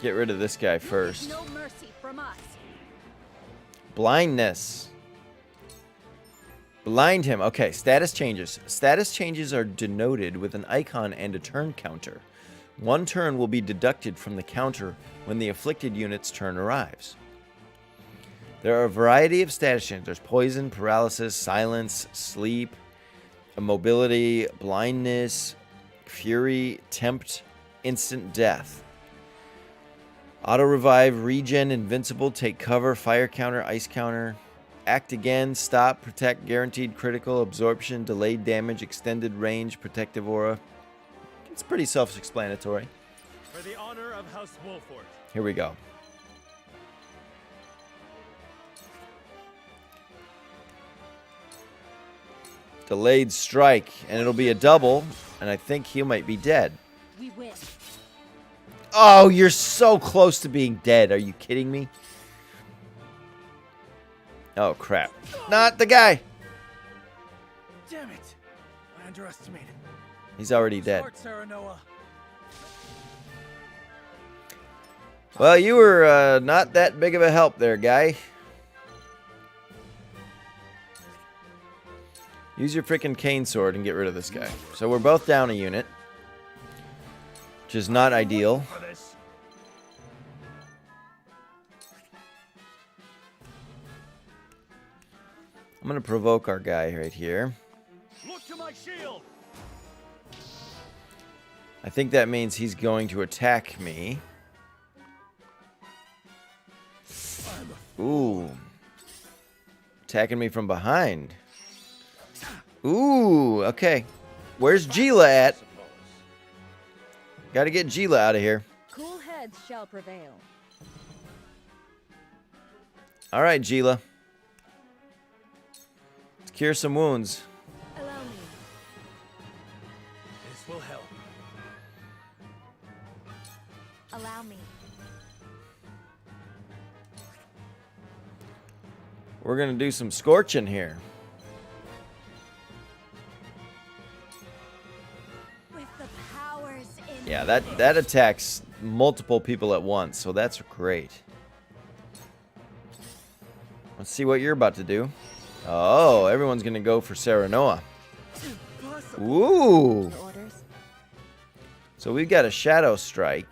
Get rid of this guy first. No mercy from us. Blindness. Blind him. Okay, status changes. Status changes are denoted with an icon and a turn counter. 1 turn will be deducted from the counter when the afflicted unit's turn arrives. There are a variety of status changes. There's poison, paralysis, silence, sleep, immobility, blindness, fury, tempt, instant death. Auto revive, regen, invincible, take cover, fire counter, ice counter, act again, stop, protect, guaranteed critical, absorption, delayed damage, extended range, protective aura. It's pretty self-explanatory. For the honor of House Wolford. Here we go. Delayed strike, and it'll be a double, and I think he might be dead. We win. Oh, you're so close to being dead. Are you kidding me? Oh, crap. Not the guy. Damn it! I underestimated. He's already dead. Smart, Serenoa. Well, you were not that big of a help there, guy. Use your freaking cane sword and get rid of this guy. So we're both down a unit, which is not ideal. I'm going to provoke our guy right here. Look to my shield. I think that means he's going to attack me. Ooh. Attacking me from behind. Ooh, okay. Where's Gila at? Gotta get Gila out of here. Cool heads shall prevail. Alright, Gila. Let's cure some wounds. Allow me. This will help. Allow me. We're gonna do some scorching here. With the powers in Yeah, that attacks multiple people at once, so that's great. Let's see what you're about to do. Oh, everyone's gonna go for Serenoa. Ooh. So we've got a Shadow Strike.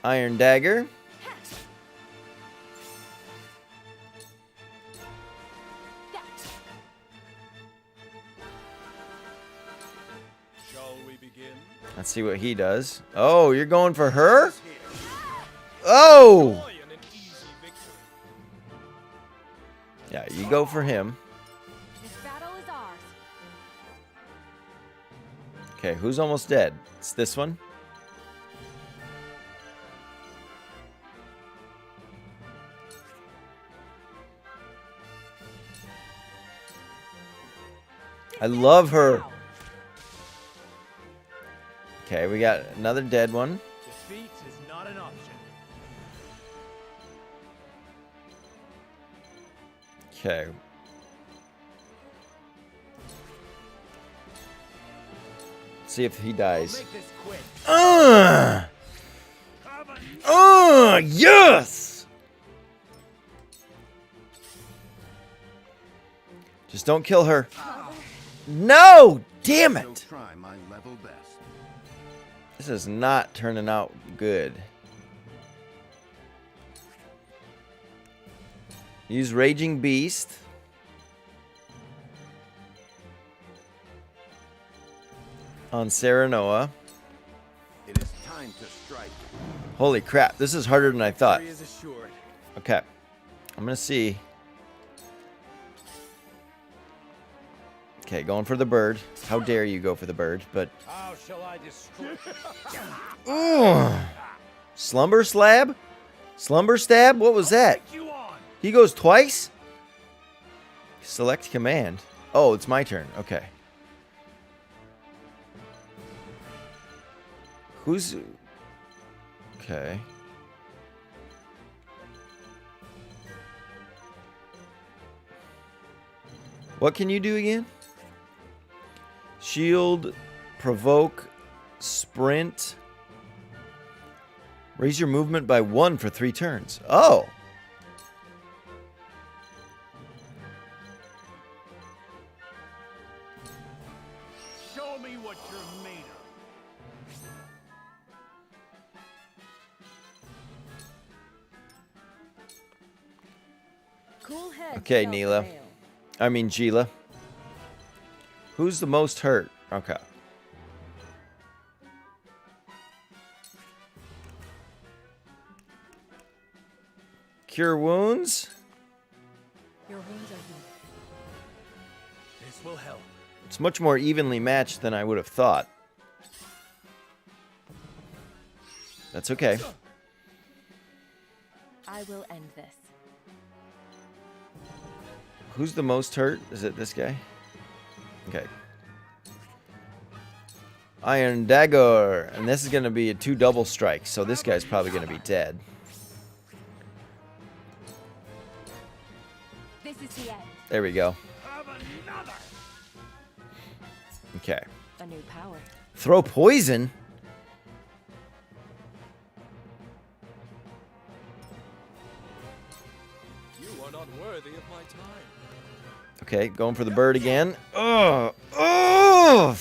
Iron Dagger. Shall we begin? Let's see what he does. Oh, you're going for her? Oh! Yeah, you go for him. This battle is ours. Okay, who's almost dead? It's this one. I love her. Okay, we got another dead one. Defeat is not an option. Okay. Let's see if he dies. yes! Just don't kill her. No! Damn I'll it! try my level best. This is not turning out good. Use Raging Beast. On Serenoa. It is time to strike. Holy crap, this is harder than I thought. Victory is assured. Okay. I'm gonna see. Okay, going for the bird. How dare you go for the bird, but... How shall I destroy? Ugh. Slumber Slab? Slumber Stab? What was that? He goes twice? Select command. Oh, it's my turn. Okay. Who's... Okay. What can you do again? Shield, provoke, sprint. Raise your movement by 1 for 3 turns. Oh! Show me what you're made of. Cool heads Okay, shall Neela. prevail. I mean, Gila. Who's the most hurt? Okay. Cure wounds. Your wounds are healed. This will help. It's much more evenly matched than I would have thought. That's okay. I will end this. Who's the most hurt? Is it this guy? Okay. Iron Dagger. And this is going to be a 2 double strikes, so this guy's probably going to be dead. This is the end. There we go. Okay. A new power. Throw poison? You are not worthy of my time. Okay, going for the bird again. Ugh. Ugh.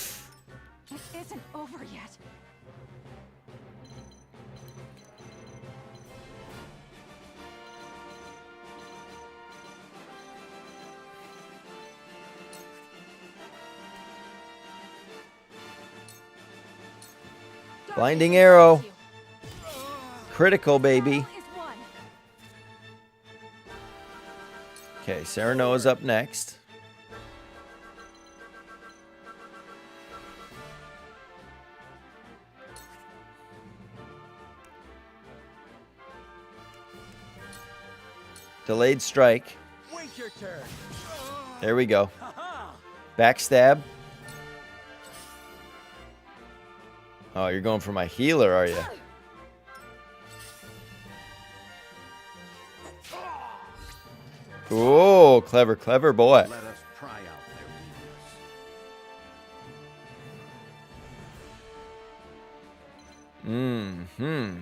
It isn't over yet. Blinding arrow. Critical, baby. Okay, Serenoa's up next. Delayed strike. Wait your turn. There we go. Backstab. Oh, you're going for my healer, are you? Oh, clever, clever boy. Let us pry out their weakness. Mm-hmm.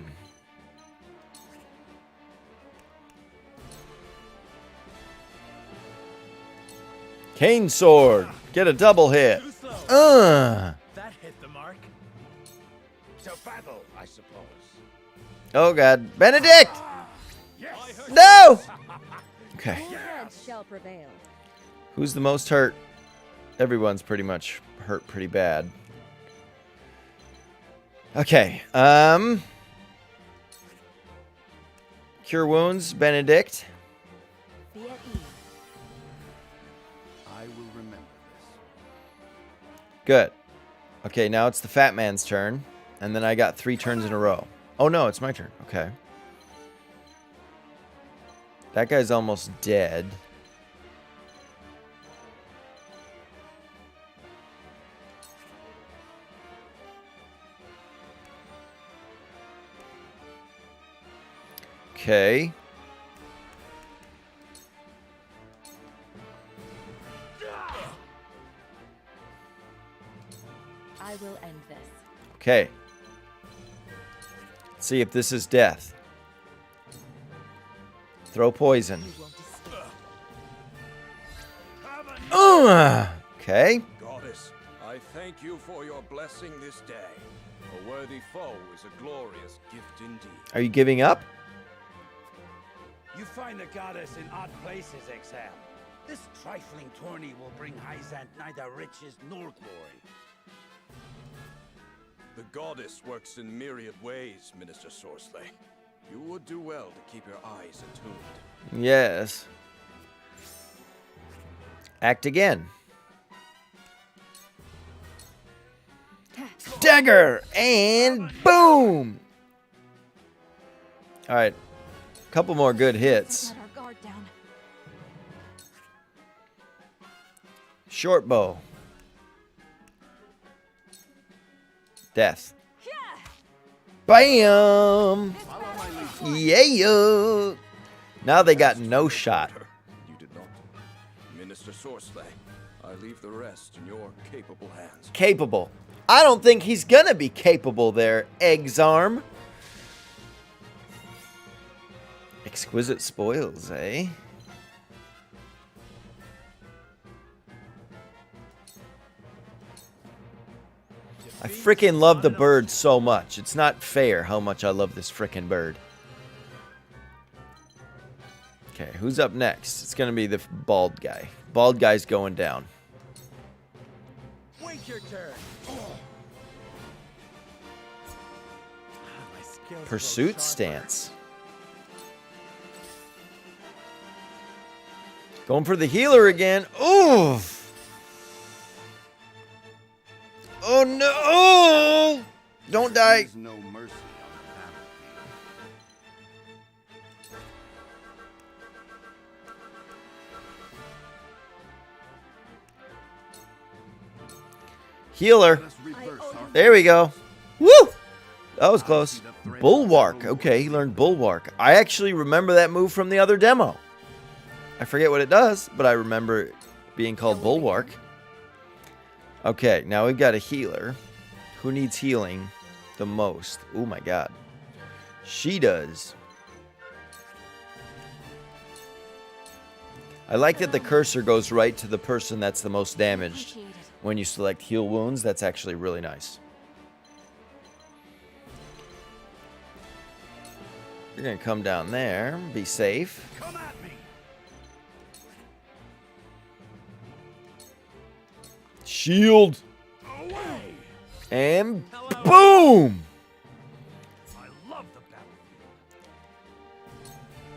Cane sword. Get a double hit. That hit the mark. To battle, I suppose. Oh, God. Benedict! No! Okay. Cool heads shall prevail. Who's the most hurt? Everyone's pretty much hurt pretty bad. Okay. Cure wounds, Benedict. Be at ease. I will remember this. Good. Okay, now it's the fat man's turn. And then I got 3 turns in a row. Oh, no, it's my turn. Okay. That guy's almost dead. Okay. I will end this. Okay. Let's see if this is death. Throw poison. You won't escape. Okay. Goddess, I thank you for your blessing this day. A worthy foe is a glorious gift indeed. Are you giving up? You find the goddess in odd places, Exam. This trifling tourney will bring Hyzant neither riches nor glory. The goddess works in myriad ways, Minister Sorsley. You would do well to keep your eyes attuned. Yes. Act again. Dagger! And boom! Alright. Couple more good hits. Let our guard down. Short bow. Death. Bam! Yeah! Now they got no shot. You did not. Minister Sorsley, I leave the rest in your capable hands. Capable. I don't think he's gonna be capable there, Eggsarm. Exquisite spoils, eh? I freaking love the bird so much. It's not fair how much I love this freaking bird. Okay, who's up next? It's gonna be the bald guy. Bald guy's going down. Wait your turn. My skills grow Pursuit sharper. stance. Going for the healer again. Ooh. Oh no! Oh! Don't die. There's no mercy on the battlefield. Healer. Let us reverse our There we go. Woo! That was close. Bulwark. Okay, he learned Bulwark. I actually remember that move from the other demo. I forget what it does, but I remember it being called Bulwark. Okay, now we've got a healer. Who needs healing the most? Oh my god. She does. I like that the cursor goes right to the person that's the most damaged. When you select heal wounds, that's actually really nice. You're gonna come down there, be safe. Come at me. Shield. Away. And boom! I love the battlefield.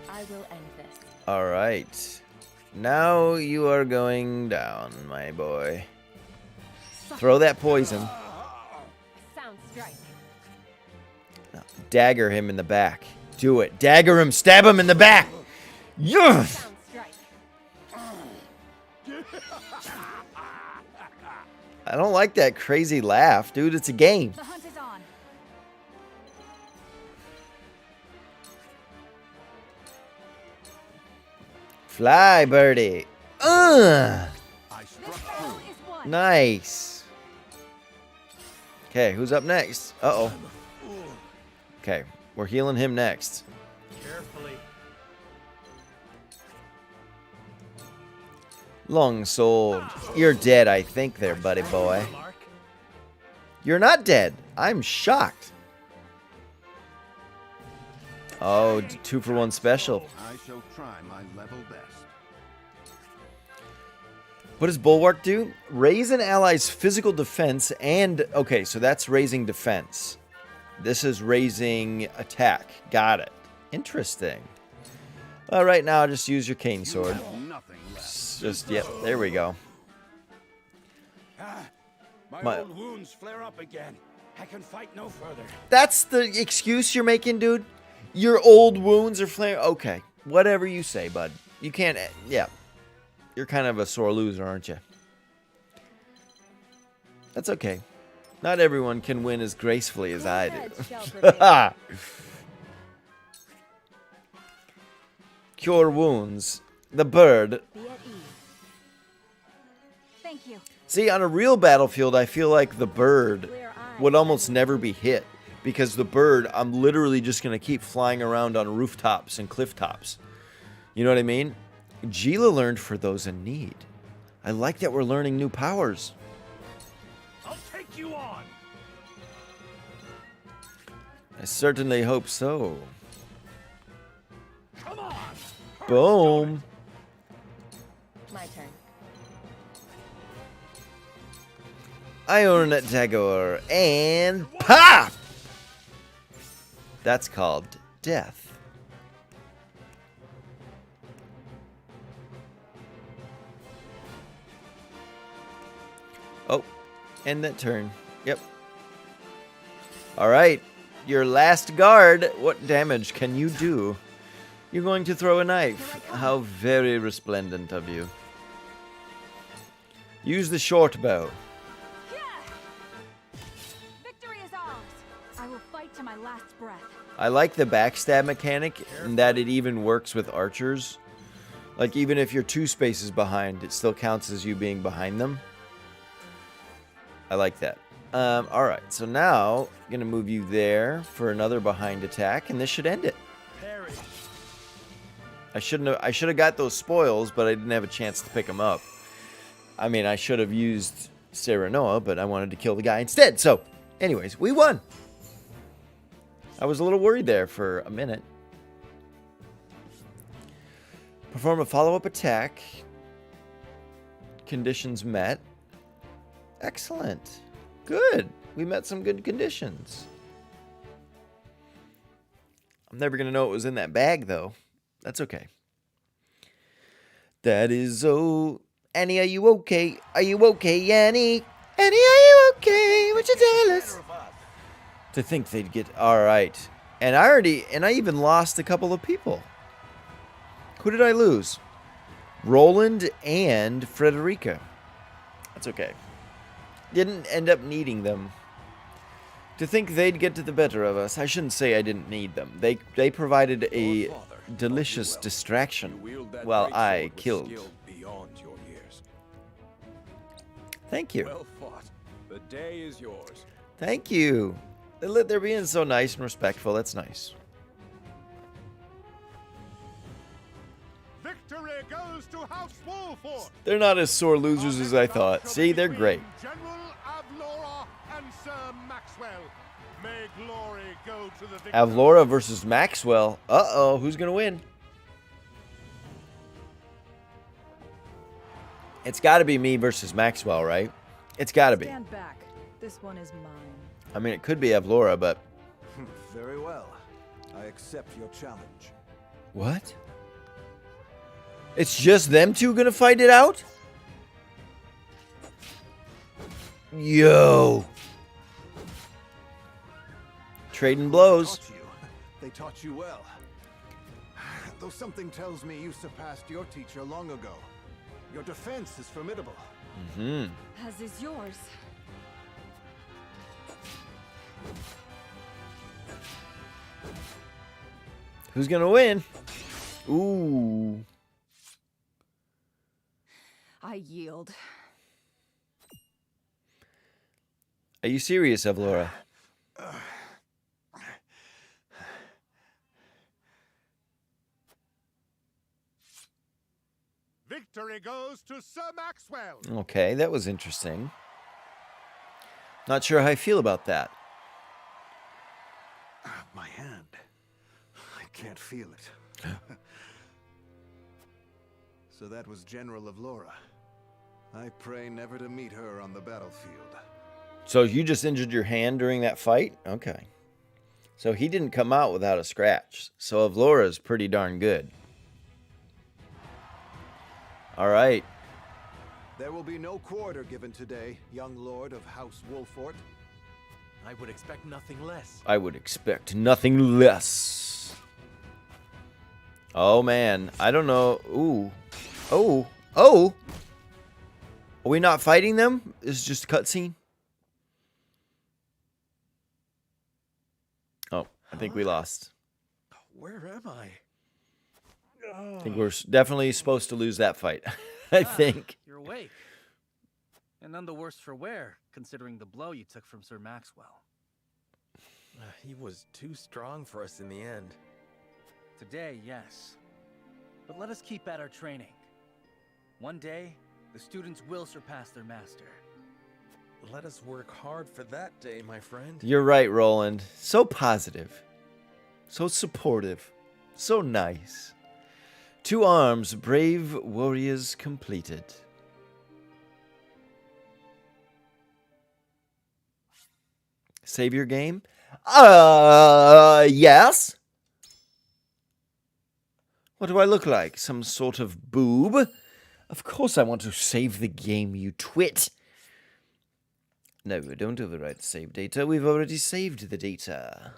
I will end this. Alright. Now you are going down, my boy. Throw that poison. Sound strike. Dagger him in the back. Do it. Dagger him. Stab him in the back. Yes! Sound strike. I don't like that crazy laugh, dude. It's a game. The hunt is on. Fly, birdie. I struck Battle is won. Nice. Okay, who's up next? Uh-oh. Okay, we're healing him next. Carefully. Longsword. You're dead, I think there, buddy boy. Mark. You're not dead. I'm shocked. Oh, 2-for-1 special. I shall try my level best. What does Bulwark do? Raise an ally's physical defense and... Okay, so that's raising defense. This is raising attack. Got it. Interesting. Well, right now, just use your cane sword. Nothing left. Just, yep, there we go. My old wounds flare up again. I can fight no further. That's the excuse you're making, dude? Your old wounds are flaring... Okay, whatever you say, bud. You can't... Yeah. You're kind of a sore loser, aren't you? That's okay. Not everyone can win as gracefully as I do. Cure wounds. The bird. Be at ease. Thank you. See, on a real battlefield, I feel like the bird would almost never be hit. Because the bird, I'm literally just going to keep flying around on rooftops and cliff tops. You know what I mean? Gila learned for those in need. I like that we're learning new powers. I'll take you on. I certainly hope so. Come on. Boom. My turn. Iron Dagger and pop! That's called death. Oh, end that turn. Yep. Alright, your last guard. What damage can you do? You're going to throw a knife. How very resplendent of you. Use the short bow. Victory is ours. I will fight to my last breath. I like the backstab mechanic in that it even works with archers. Like, even if you're 2 spaces behind, it still counts as you being behind them. I like that. Alright, so now I'm going to move you there for another behind attack, and this should end it. I should have got those spoils, but I didn't have a chance to pick them up. I mean, I should have used Serenoa, but I wanted to kill the guy instead. So, anyways, we won. I was a little worried there for a minute. Perform a follow-up attack. Conditions met. Excellent. Good. We met some good conditions. I'm never going to know what was in that bag, though. That's okay. That is, oh... Annie, are you okay? Are you okay, Annie? Annie, are you okay? Would you tell us? To think they'd get... Alright. And I even lost a couple of people. Who did I lose? Roland and Frederica. That's okay. Didn't end up needing them. To think they'd get to the better of us. I shouldn't say I didn't need them. They provided a delicious distraction while I killed. Thank you. Well fought. The day is yours. Thank you. They're being so nice and respectful. That's nice. Victory goes to House Wolford. They're not as sore losers as I thought. See, they're great. General Avlora and Sir Maxwell. May glory go to the victor. Avlora versus Maxwell. Uh-oh, who's going to win? It's got to be me versus Maxwell, right? It's got to be. Stand back. This one is mine. I mean, it could be Avlora, but... Very well. I accept your challenge. What? It's just them two gonna fight it out? Yo. Trading blows. They taught you well. Though something tells me you surpassed your teacher long ago. Your defense is formidable. Mm-hmm. As is yours. Who's gonna win? Ooh. I yield. Are you serious, Avlora? Victory goes to Sir Maxwell. Okay, that was interesting. Not sure how I feel about that. My hand. I can't feel it. So that was General Avlora. I pray never to meet her on the battlefield. So you just injured your hand during that fight? Okay. So he didn't come out without a scratch. So Avlora's pretty darn good. All right. There will be no quarter given today, young lord of House Wolfort. I would expect nothing less. I would expect nothing less. Oh, man. I don't know. Ooh. Oh. Oh. Are we not fighting them? This is just a cutscene? Oh, I think we lost. Where am I? I think we're definitely supposed to lose that fight. I think. You're awake. And none the worse for wear, considering the blow you took from Sir Maxwell. He was too strong for us in the end. Today, yes. But let us keep at our training. One day, the students will surpass their master. Let us work hard for that day, my friend. You're right, Roland. So positive. So supportive. So nice. 2 arms, brave warriors completed. Save your game? Yes. What do I look like? Some sort of boob? Of course I want to save the game, you twit. No, don't overwrite the save data. We've already saved the data.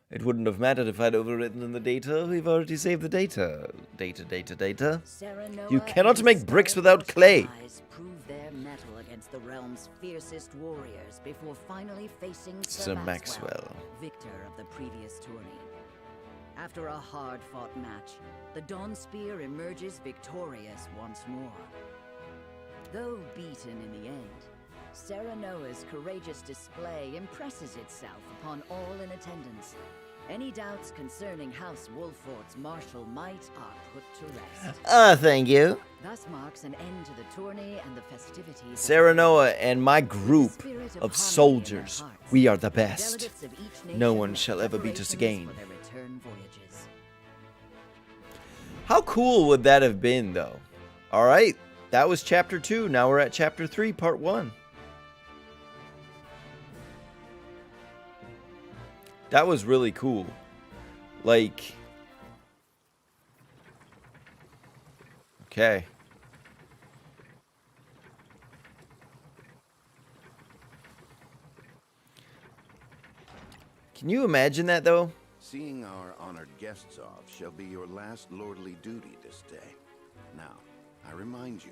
It wouldn't have mattered if I'd overwritten the data. We've already saved the data. Data. You cannot make bricks without clay. Prove their mettle against the realm's fiercest warriors before finally facing Sir Maxwell, victor of the previous tourney. After a hard-fought match, the Dawn Spear emerges victorious once more. Though beaten in the end, Serenoa's courageous display impresses itself upon all in attendance. Any doubts concerning House Wolfort's martial might are put to rest. Thank you. Thus marks an end to the tourney and the festivities. Serenoa and my group of soldiers, we are the best. No one shall ever beat us again. How cool would that have been, though? All right, that was chapter 2. Now we're at chapter 3, part 1. That was really cool. Like, okay. Can you imagine that, though? Seeing our honored guests off shall be your last lordly duty this day. Now, I remind you.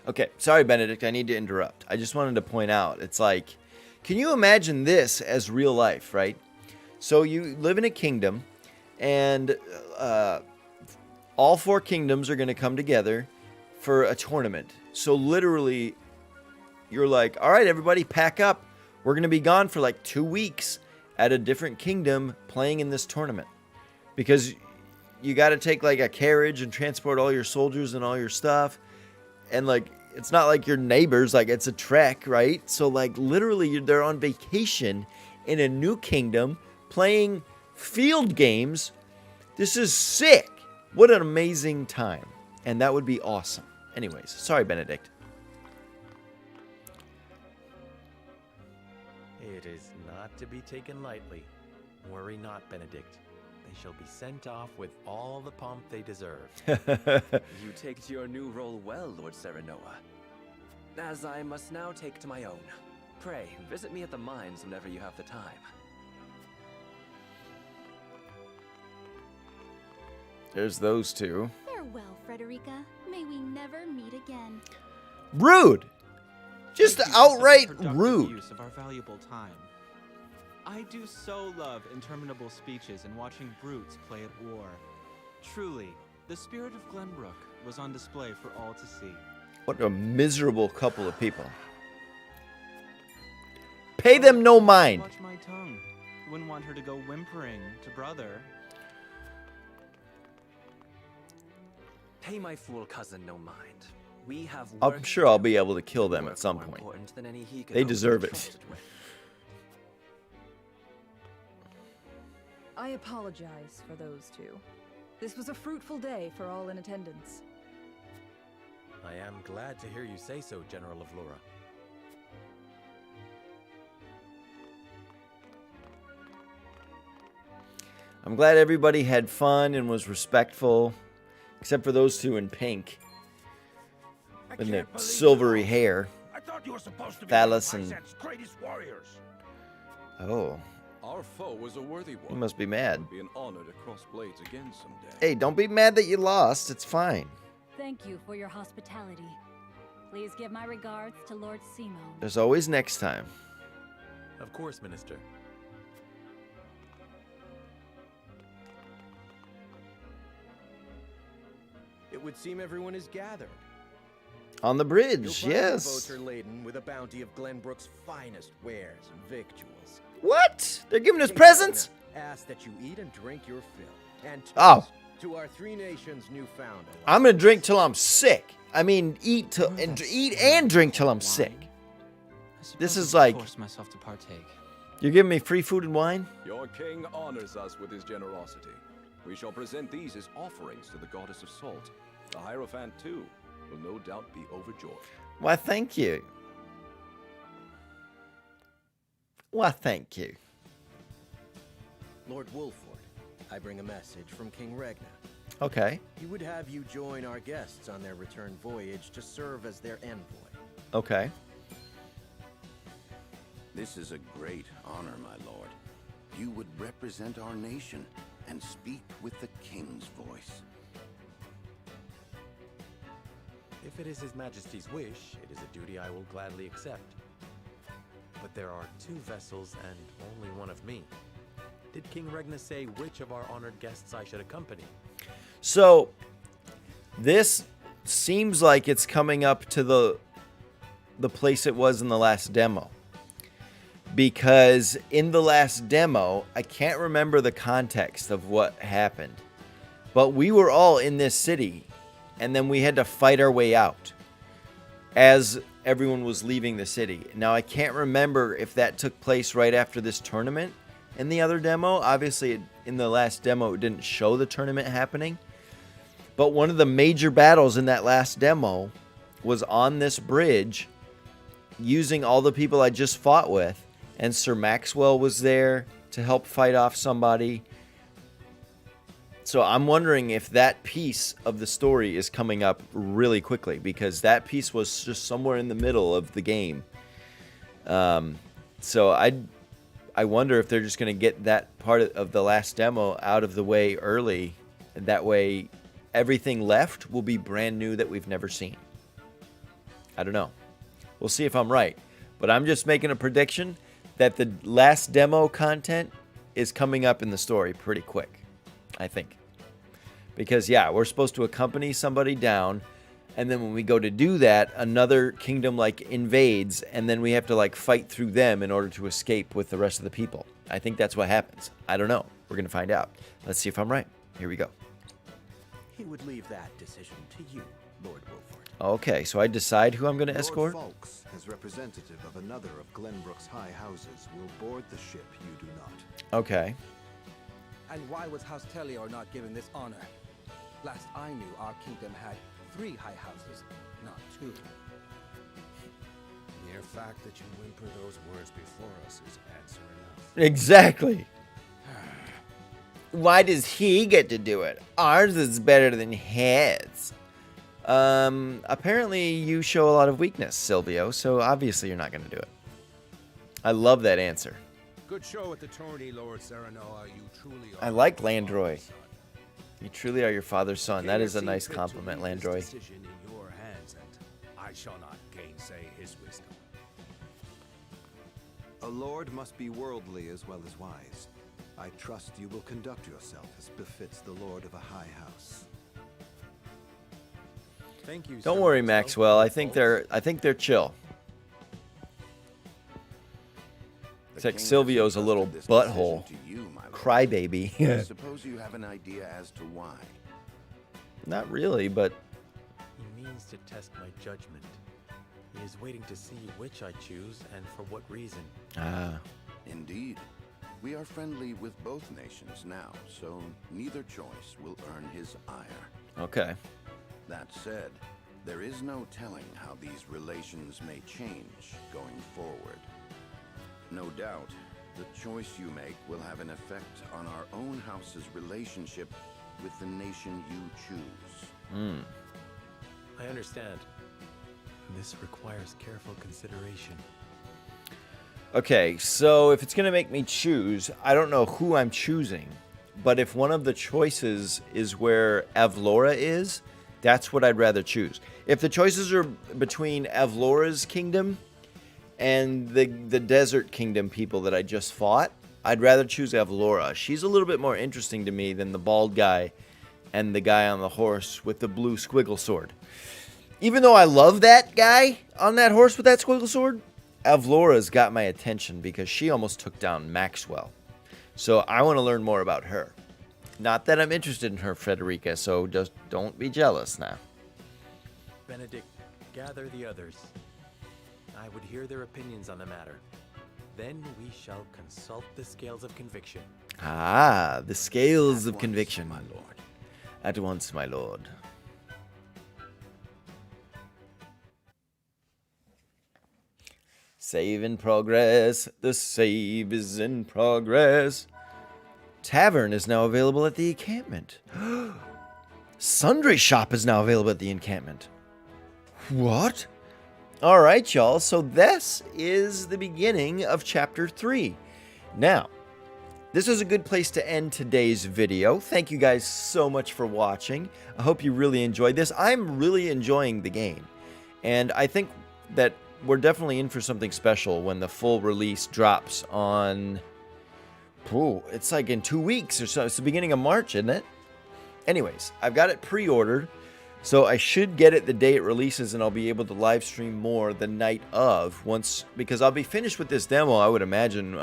Okay, sorry, Benedict, I need to interrupt. I just wanted to point out, it's like, can you imagine this as real life, right? So you live in a kingdom, and all 4 kingdoms are going to come together for a tournament. So literally, you're like, all right, everybody, pack up. We're going to be gone for like 2 weeks at a different kingdom playing in this tournament. Because you got to take like a carriage and transport all your soldiers and all your stuff. And like, it's not like your neighbors, like it's a trek, right? So like literally they're on vacation in a new kingdom playing field games. This is sick. What an amazing time. And that would be awesome. Anyways, sorry, Benedict. It is not to be taken lightly. Worry not, Benedict. They shall be sent off with all the pomp they deserve. You take to your new role well, Lord Serenoa. As I must now take to my own. Pray, visit me at the mines whenever you have the time. There's those 2. Farewell, Frederica. May we never meet again. Rude. Just outright rude. Use of our valuable time. I do so love interminable speeches and watching brutes play at war. Truly, the spirit of Glenbrook was on display for all to see. What a miserable couple of people. Pay them no mind. Watch my tongue. Wouldn't want her to go whimpering to brother. Pay my fool cousin no mind. We have I'm sure I'll be able to kill them at some point. They deserve it. I apologize for those 2. This was a fruitful day for all in attendance. I am glad to hear you say so, General of Lura. I'm glad everybody had fun and was respectful, except for those 2 in pink. With their silvery hair. I thought you were supposed to be Phallus and Lysan's greatest warriors. Oh. Our foe was a worthy one. You must be mad. It would be an honor to cross blades again someday. Hey, don't be mad that you lost. It's fine. Thank you for your hospitality. Please give my regards to Lord Simone. There's always next time. Of course, Minister. It would seem everyone is gathered. On the bridge, yes. The boats are laden with a bounty of Glenbrook's finest wares and victuals. What? They're giving us presents? Ask that you eat and drink your fill. And oh. to our three nations' newfound. I'm gonna drink till I'm sick. I mean, eat and drink till I'm sick. This is like force myself to partake. You're giving me free food and wine? Your king honors us with his generosity. We shall present these as offerings to the goddess of salt. The Hierophant, too, will no doubt be overjoyed. Why, thank you. Why, thank you. Lord Wolford, I bring a message from King Regna. Okay. He would have you join our guests on their return voyage to serve as their envoy. Okay. This is a great honor, my lord. You would represent our nation and speak with the king's voice. If it is His Majesty's wish, it is a duty I will gladly accept. But there are 2 vessels and only one of me. Did King Regna say which of our honored guests I should accompany? So, this seems like it's coming up to the place it was in the last demo. Because in the last demo, I can't remember the context of what happened. But we were all in this city, and then we had to fight our way out as everyone was leaving the city. Now, I can't remember if that took place right after this tournament in the other demo. Obviously, in the last demo, it didn't show the tournament happening. But one of the major battles in that last demo was on this bridge using all the people I just fought with. And Sir Maxwell was there to help fight off somebody. So I'm wondering if that piece of the story is coming up really quickly, because that piece was just somewhere in the middle of the game. So I wonder if they're just going to get that part of the last demo out of the way early. And that way everything left will be brand new that we've never seen. I don't know. We'll see if I'm right. But I'm just making a prediction that the last demo content is coming up in the story pretty quick, I think. Because, yeah, we're supposed to accompany somebody down, and then when we go to do that, another kingdom, like, invades, and then we have to, like, fight through them in order to escape with the rest of the people. I think that's what happens. I don't know. We're going to find out. Let's see if I'm right. Here we go. He would leave that decision to you, Lord Wolford. Okay, so I decide who I'm going to escort? Lord Falks, as representative of another of Glenbrook's high houses, will board the ship you do not. Okay. And why was House Tellior not given this honor? Last I knew, our kingdom had 3 high houses, not 2. Mere fact that you whimper those words before us is answer enough. Exactly. Why does he get to do it? Ours is better than his. Apparently you show a lot of weakness, Silvio, so obviously you're not going to do it. I love that answer. Good show at the tourney, Lord Serenoa. You truly are. I like Landroy. You truly are your father's son. That is a nice compliment, Landroy. Decision in your hands, and I shall not gainsay his wisdom. A lord must be worldly as well as wise. I trust you will conduct yourself as befits the lord of a high house. Thank you. Don't worry, Maxwell. I think they're chill. Except Silvio's a little butthole. Crybaby. I suppose you have an idea as to why. Not really, but He means to test my judgment. He is waiting to see which I choose and for what reason. Ah. Indeed. We are friendly with both nations now, so neither choice will earn his ire. Okay. That said, there is no telling how these relations may change going forward. No doubt, the choice you make will have an effect on our own house's relationship with the nation you choose. I understand. This requires careful consideration. Okay, so if it's going to make me choose, I don't know who I'm choosing. But if one of the choices is where Avlora is, that's what I'd rather choose. If the choices are between Avlora's kingdom and the Desert Kingdom people that I just fought, I'd rather choose Avlora. She's a little bit more interesting to me than the bald guy and the guy on the horse with the blue squiggle sword. Even though I love that guy on that horse with that squiggle sword, Avlora's got my attention because she almost took down Maxwell. So I want to learn more about her. Not that I'm interested in her, Frederica, so just don't be jealous now. Benedict, gather the others. I would hear their opinions on the matter. Then we shall consult the scales of conviction. Ah, the scales of conviction. My lord. At once, my lord. Save in progress. The save is in progress. Tavern is now available at the encampment. Sundry shop is now available at the encampment. What? Alright, y'all. So this is the beginning of Chapter 3. Now, this is a good place to end today's video. Thank you guys so much for watching. I hope you really enjoyed this. I'm really enjoying the game. And I think that we're definitely in for something special when the full release drops on... Ooh, it's like in 2 weeks or so. It's the beginning of March, isn't it? Anyways, I've got it pre-ordered. So I should get it the day it releases, and I'll be able to live stream more the night of, because I'll be finished with this demo, I would imagine,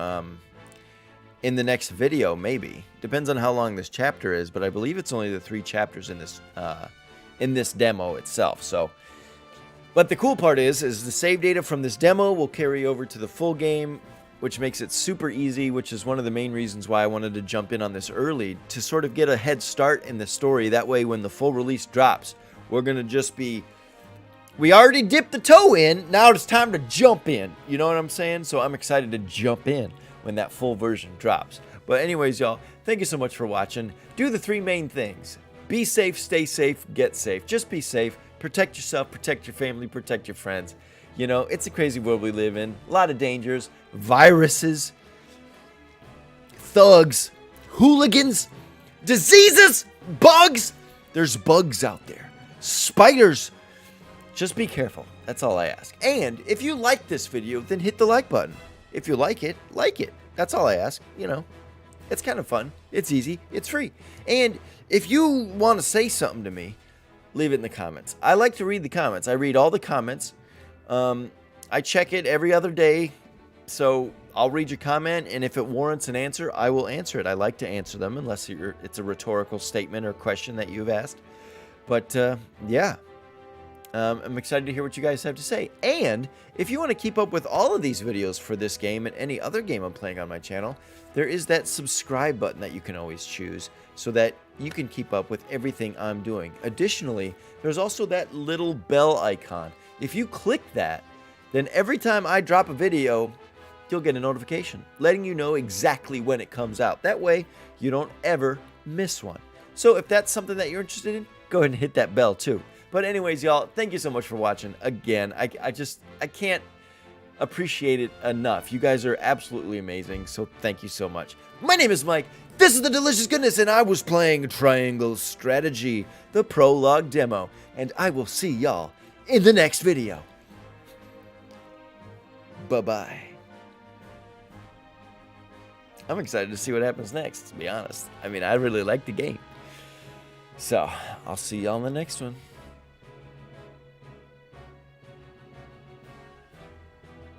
in the next video, maybe. Depends on how long this chapter is, but I believe it's only the 3 chapters in this demo itself. So, but the cool part is the save data from this demo will carry over to the full game, which makes it super easy, which is one of the main reasons why I wanted to jump in on this early, to sort of get a head start in the story. That way, when the full release drops, we're going to just be... We already dipped the toe in, now it's time to jump in. You know what I'm saying? So I'm excited to jump in when that full version drops. But anyways, y'all, thank you so much for watching. Do the 3 main things. Be safe, stay safe, get safe. Just be safe. Protect yourself, protect your family, protect your friends. You know, it's a crazy world we live in. A lot of dangers, viruses, thugs, hooligans, diseases, bugs. There's bugs out there. Spiders. Just be careful. That's all I ask. And if you like this video, then hit the like button. If you like it, like it. That's all I ask. You know, it's kind of fun. It's easy. It's free. And if you want to say something to me, leave it in the comments. I like to read the comments. I read all the comments. I check it every other day, so I'll read your comment, and if it warrants an answer, I will answer it. I like to answer them, unless it's a rhetorical statement or question that you've asked. But, yeah. I'm excited to hear what you guys have to say. And if you want to keep up with all of these videos for this game and any other game I'm playing on my channel, there is that subscribe button that you can always choose so that you can keep up with everything I'm doing. Additionally, there's also that little bell icon. If you click that, then every time I drop a video, you'll get a notification letting you know exactly when it comes out. That way, you don't ever miss one. So if that's something that you're interested in, go ahead and hit that bell too. But anyways, y'all, thank you so much for watching. Again, I can't appreciate it enough. You guys are absolutely amazing, so thank you so much. My name is Mike. This is the Delicious Goodness, and I was playing Triangle Strategy, the Prologue demo. And I will see y'all in the next video. Bye-bye. I'm excited to see what happens next, to be honest. I mean, I really like the game. So, I'll see y'all in the next one.